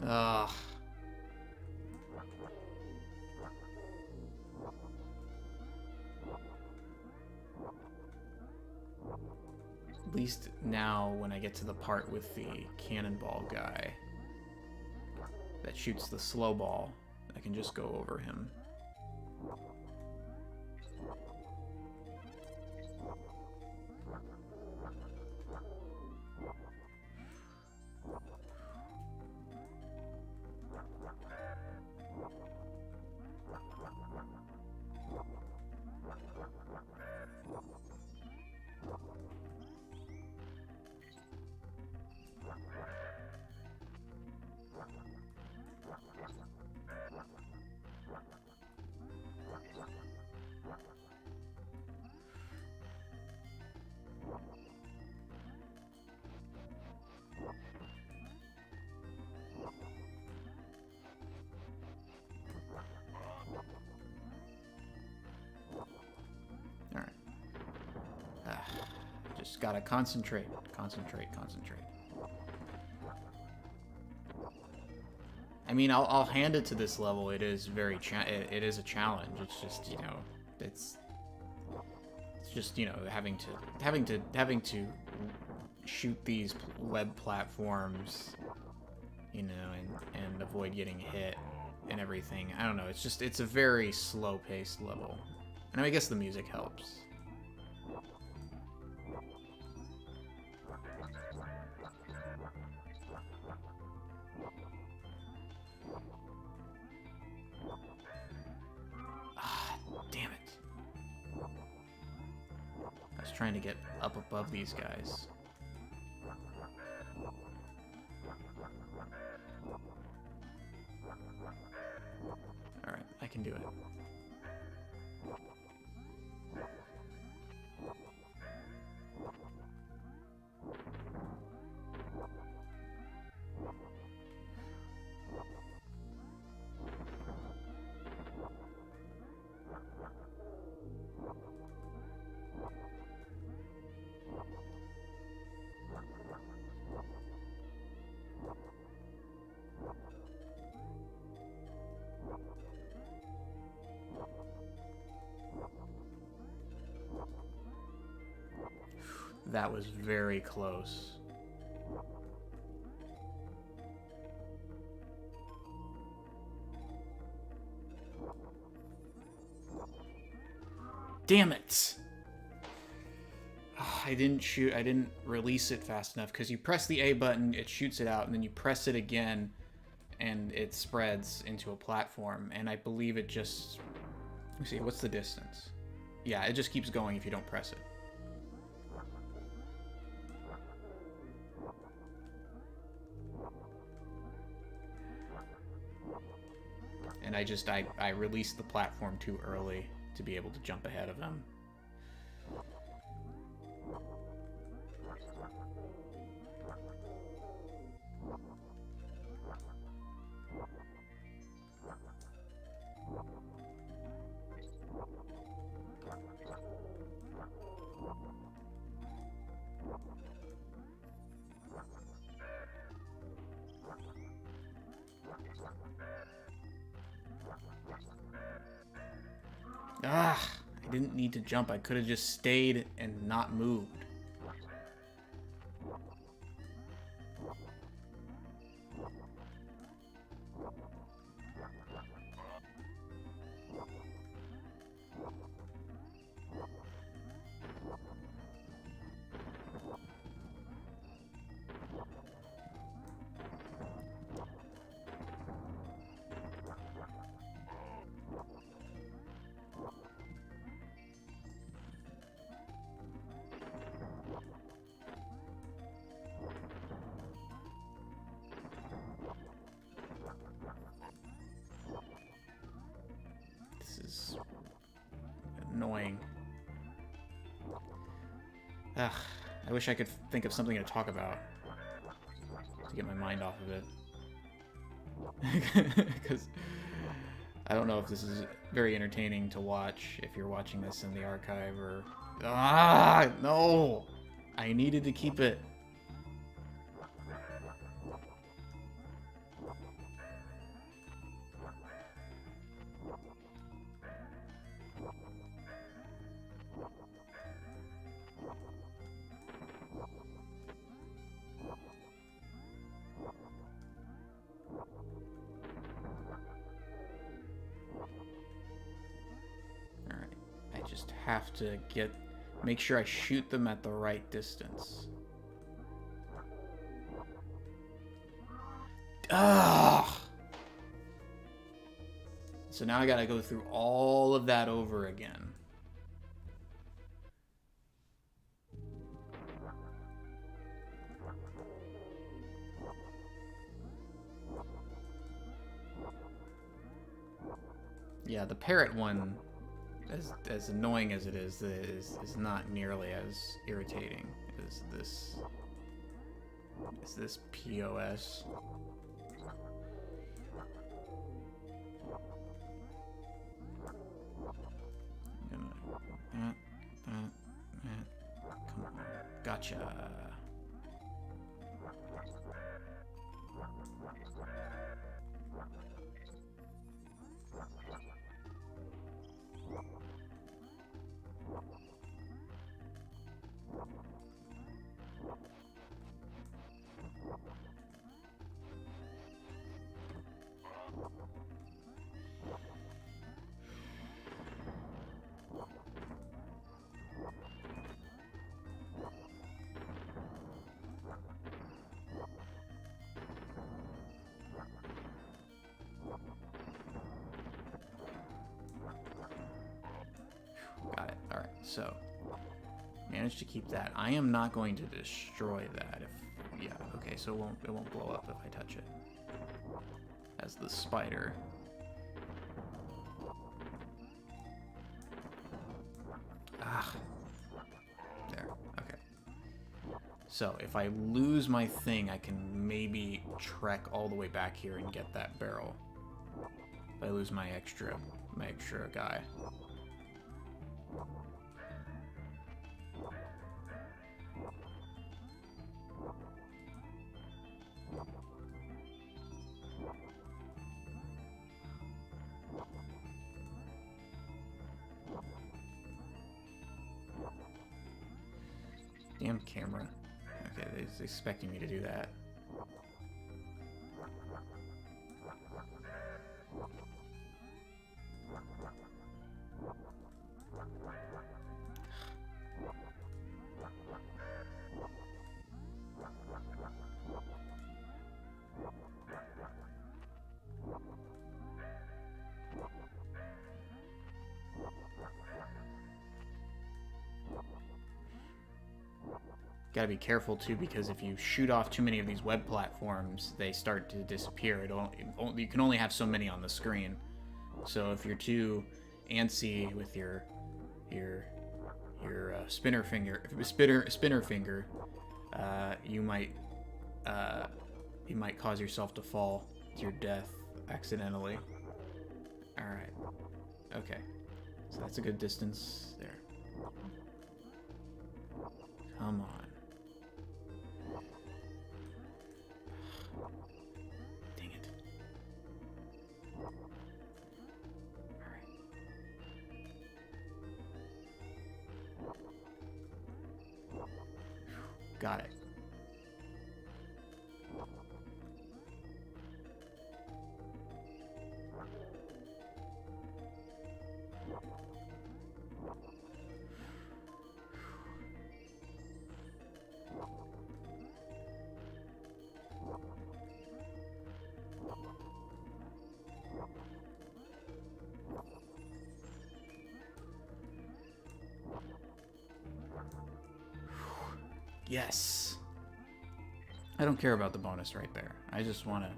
Ugh. At least now, when I get to the part with the cannonball guy that shoots the slow ball, I can just go over him. Just gotta concentrate. I mean, I'll hand it to this level. It is it is a challenge. It's just, you know, it's just, you know, having to shoot these web platforms, you know, and avoid getting hit and everything. I don't know. It's a very slow-paced level, and I guess the music helps. Trying to get up above these guys. Alright, I can do it. That was very close. Damn it! I didn't release it fast enough, because you press the A button, it shoots it out, and then you press it again, and it spreads into a platform, and I believe it just... Let me see, what's the distance? Yeah, it just keeps going if you don't press it. And I released the platform too early to be able to jump ahead of them. Ah, I didn't need to jump. I could have just stayed and not moved. Annoying. Ugh, I wish I could think of something to talk about to get my mind off of it. Because I don't know if this is very entertaining to watch if you're watching this in the archive or... Ah, no! I needed to keep it. Have to make sure I shoot them at the right distance. Ugh! So now I gotta go through all of that over again. Yeah, the parrot one, as annoying as it is not nearly as irritating as this POS. Come on, gotcha. Got it. All right. So, managed to keep that. I am not going to destroy that. If yeah. Okay. So it won't blow up if I touch it. As the spider. Ah. There. Okay. So if I lose my thing, I can maybe trek all the way back here and get that barrel. If I lose my extra guy. Damn camera. Okay, they're expecting me to do that. Gotta be careful too, because if you shoot off too many of these web platforms, they start to disappear. You can only have so many on the screen. So if you're too antsy with your spinner finger, you might cause yourself to fall to your death accidentally. All right. Okay. So that's a good distance there. Come on. Dang it. Alright. Got it. Yes. I don't care about the bonus right there. I just want to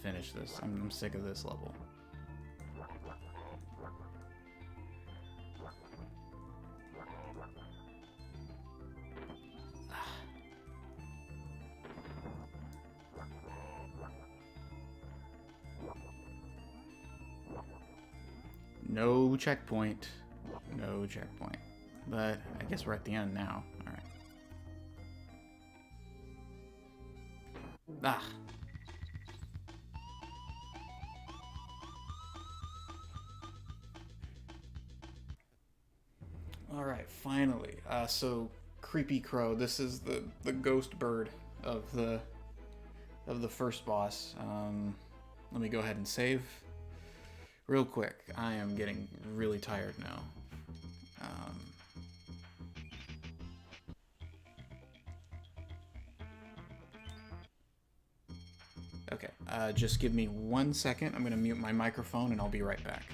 finish this. I'm sick of this level. No checkpoint. No checkpoint. But I guess we're at the end now. Alright. Ah. Alright, finally. So Kreepy Krow, this is the ghost bird of the first boss. Let me go ahead and save. Real quick, I am getting really tired now. Okay, just give me 1 second. I'm going to mute my microphone and I'll be right back.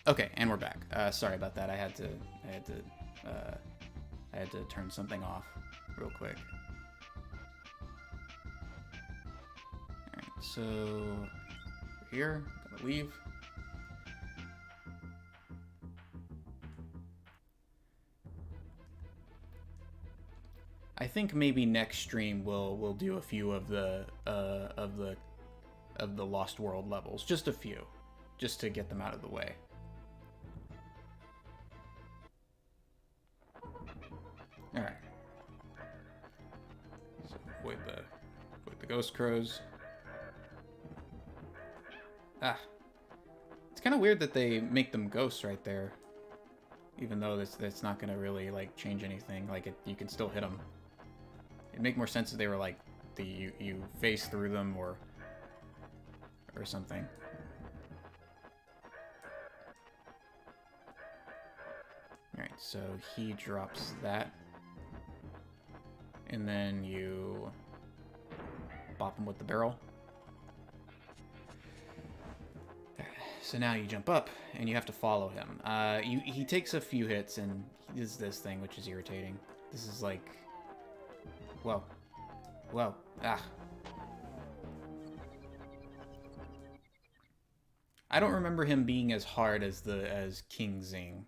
Okay, and we're back. Sorry about that. I had to turn something off real quick. All right, so we're here. Gonna leave. I think maybe next stream we'll do a few of the Lost World levels, just a few, just to get them out of the way. Alright. So avoid the ghost crows. Ah. It's kind of weird that they make them ghosts right there. Even though that's not going to really, like, change anything. Like, you can still hit them. It'd make more sense if they were, like, you face through them or something. Alright, so he drops that. And then you bop him with the barrel. So now you jump up, and you have to follow him. He takes a few hits, and he does this thing, which is irritating. This is like... Whoa. Whoa. Ah. I don't remember him being as hard as King Zing.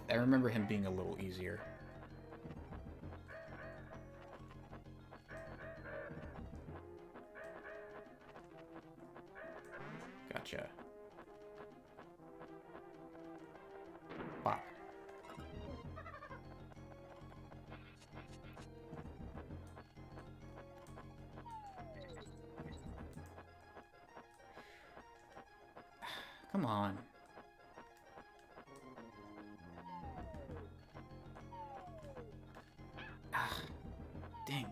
I remember him being a little easier. Gotcha. Bop. Come on. Ah, dang.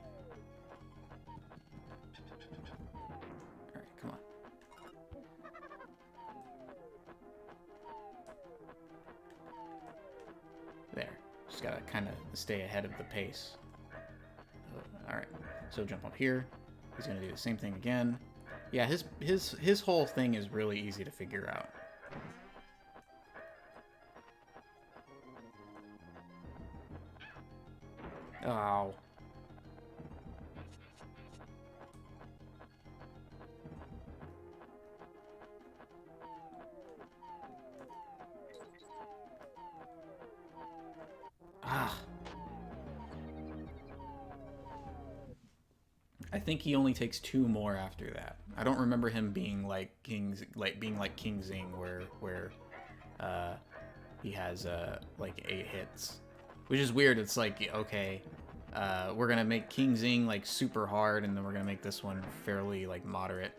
Alright, come on. There. Just gotta kind of stay ahead of the pace. Alright, so jump up here. He's gonna do the same thing again. Yeah, his whole thing is really easy to figure out. Oh. Ah. I think he only takes 2 more after that. I don't remember him being like King Zing, where he has like 8 hits, which is weird. It's like, okay, we're gonna make King Zing like super hard, and then we're gonna make this one fairly like moderate.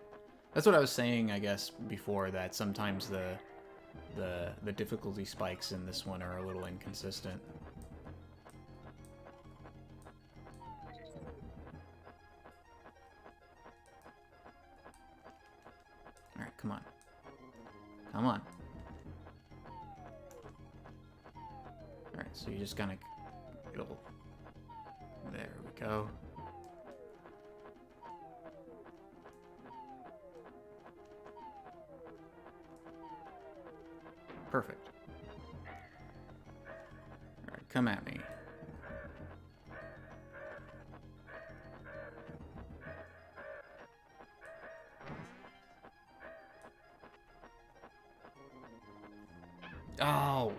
That's what I was saying, I guess, before, that sometimes the difficulty spikes in this one are a little inconsistent. All right, come on, come on. All right, so you just gotta, it'll, there we go. Perfect. All right, come at me. Oh!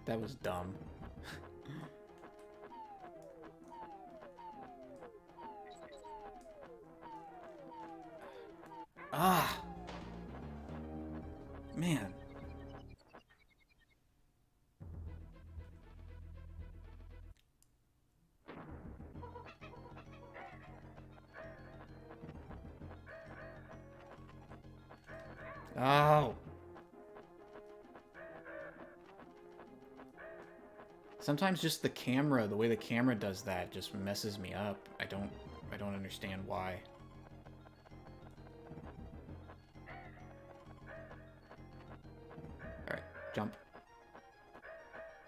That was dumb. Ah! Man. Oh! Sometimes just the camera, the way the camera does that just messes me up. I don't understand why. Alright, jump.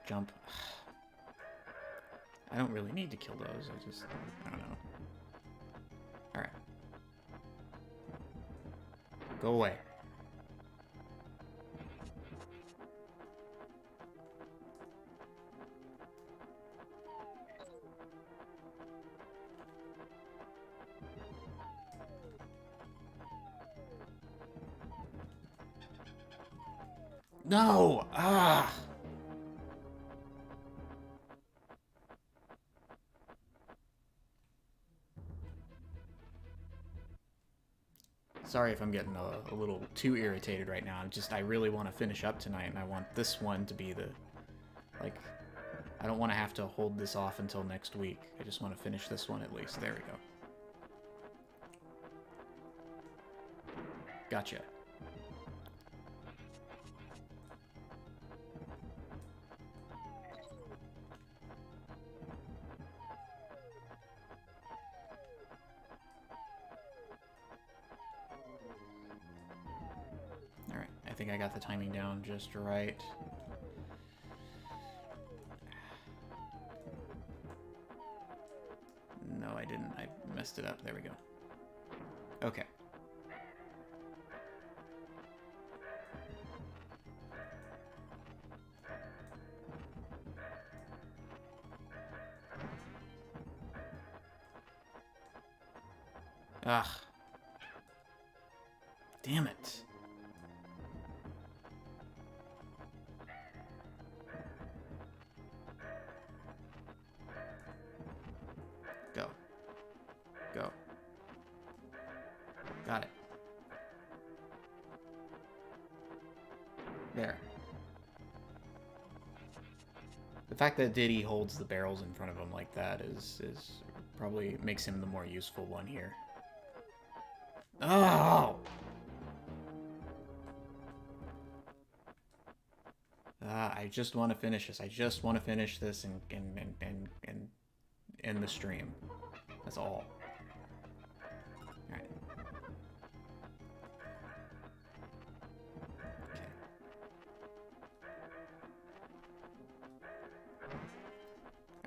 Jump. I don't really need to kill those, I don't know. Alright. Go away. No! Ah! Sorry if I'm getting a little too irritated right now. I really want to finish up tonight, and I want this one to be the, like, I don't want to have to hold this off until next week. I just want to finish this one at least. There we go. Gotcha. Alright, I think I got the timing down just right. No, I didn't. I messed it up. There we go. Okay. Ugh. Damn it. Go. Go. Got it. There. The fact that Diddy holds the barrels in front of him like that is probably makes him the more useful one here. Oh! I just want to finish this. I just want to finish this and end the stream. That's all. Alright. Okay.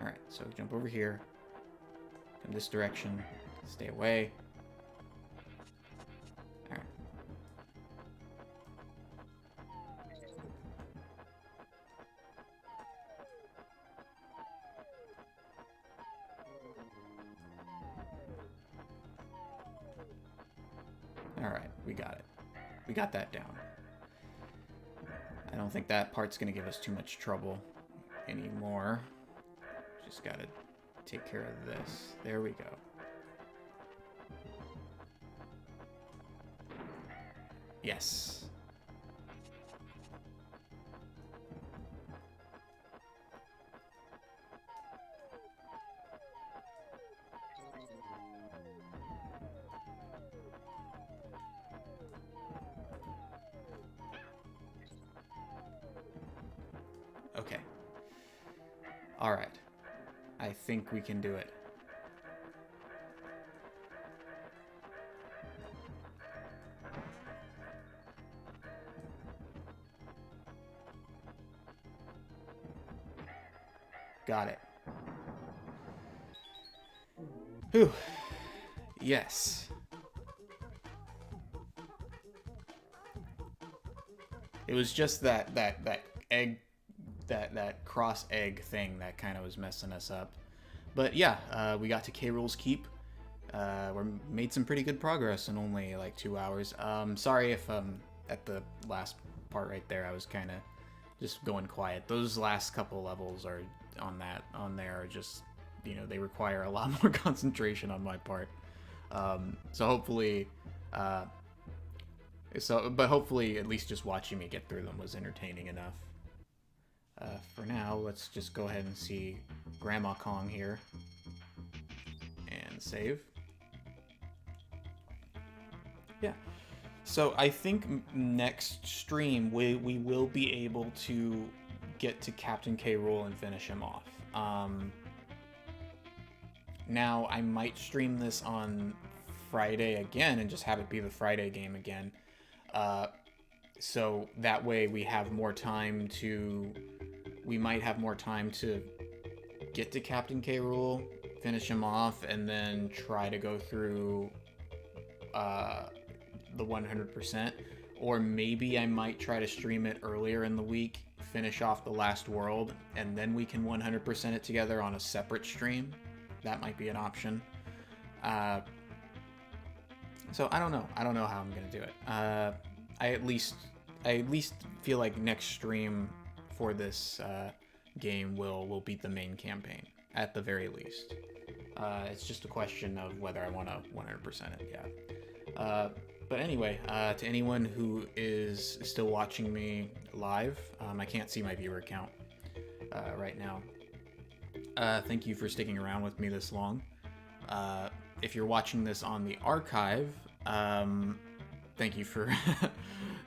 Alright, so jump over here. Come this direction. Stay away. Alright. Alright, we got it. We got that down. I don't think that part's gonna give us too much trouble anymore. Just gotta take care of this. There we go. Yes. Okay. All right. I think we can do it. Got it. Whew. Yes. It was just that egg, that cross egg thing that kind of was messing us up. But yeah, we got to K. Rool's Keep. We made some pretty good progress in only like 2 hours. Sorry if at the last part right there I was kind of just going quiet. Those last couple levels are on there are just, you know, they require a lot more concentration on my part. So hopefully, but hopefully at least just watching me get through them was entertaining enough. For now, let's just go ahead and see Grandma Kong here and save. Yeah. So I think next stream we will be able to get to Captain K. Rool and finish him off. Now I might stream this on Friday again and just have it be the Friday game again. So that way we have more time to... We might have more time to get to Captain K. Rool, finish him off, and then try to go through the 100%. Or maybe I might try to stream it earlier in the week, finish off the last world, and then we can 100% it together on a separate stream. That might be an option. So I don't know. I don't know how I'm gonna do it. I at least feel like next stream for this game will beat the main campaign at the very least. It's just a question of whether I want to 100% it. Yeah. But anyway, to anyone who is still watching me live, I can't see my viewer count right now. Thank you for sticking around with me this long. If you're watching this on the archive, thank you for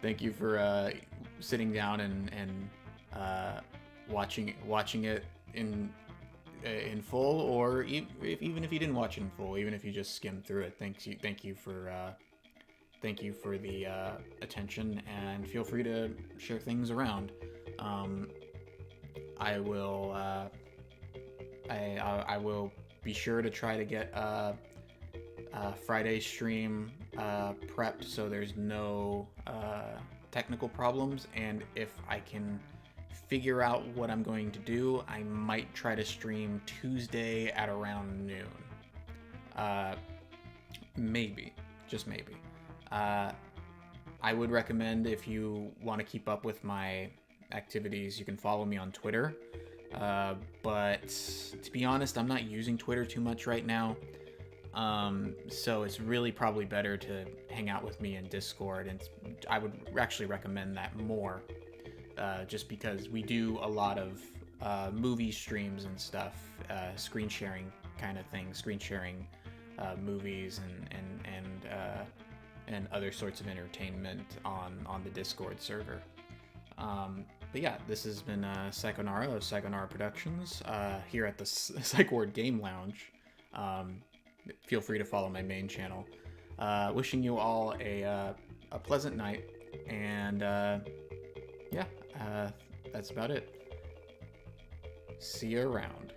thank you for sitting down and watching it in full, or even if you didn't watch it in full, even if you just skimmed through it. Thank you for the attention, and feel free to share things around. I will I will be sure to try to get Friday stream prepped so there's no technical problems, and if I can figure out what I'm going to do, I might try to stream Tuesday at around noon. Maybe, just maybe. I would recommend, if you want to keep up with my activities, you can follow me on Twitter. But to be honest, I'm not using Twitter too much right now. So it's really probably better to hang out with me in Discord, and I would actually recommend that more, just because we do a lot of movie streams and stuff, screen sharing kind of things, screen sharing movies and other sorts of entertainment on the Discord server. But yeah, this has been Psychonara of Psychonara Productions here at the PsychWard Game Lounge. Feel free to follow my main channel. Wishing you all a pleasant night, and yeah, that's about it. See you around.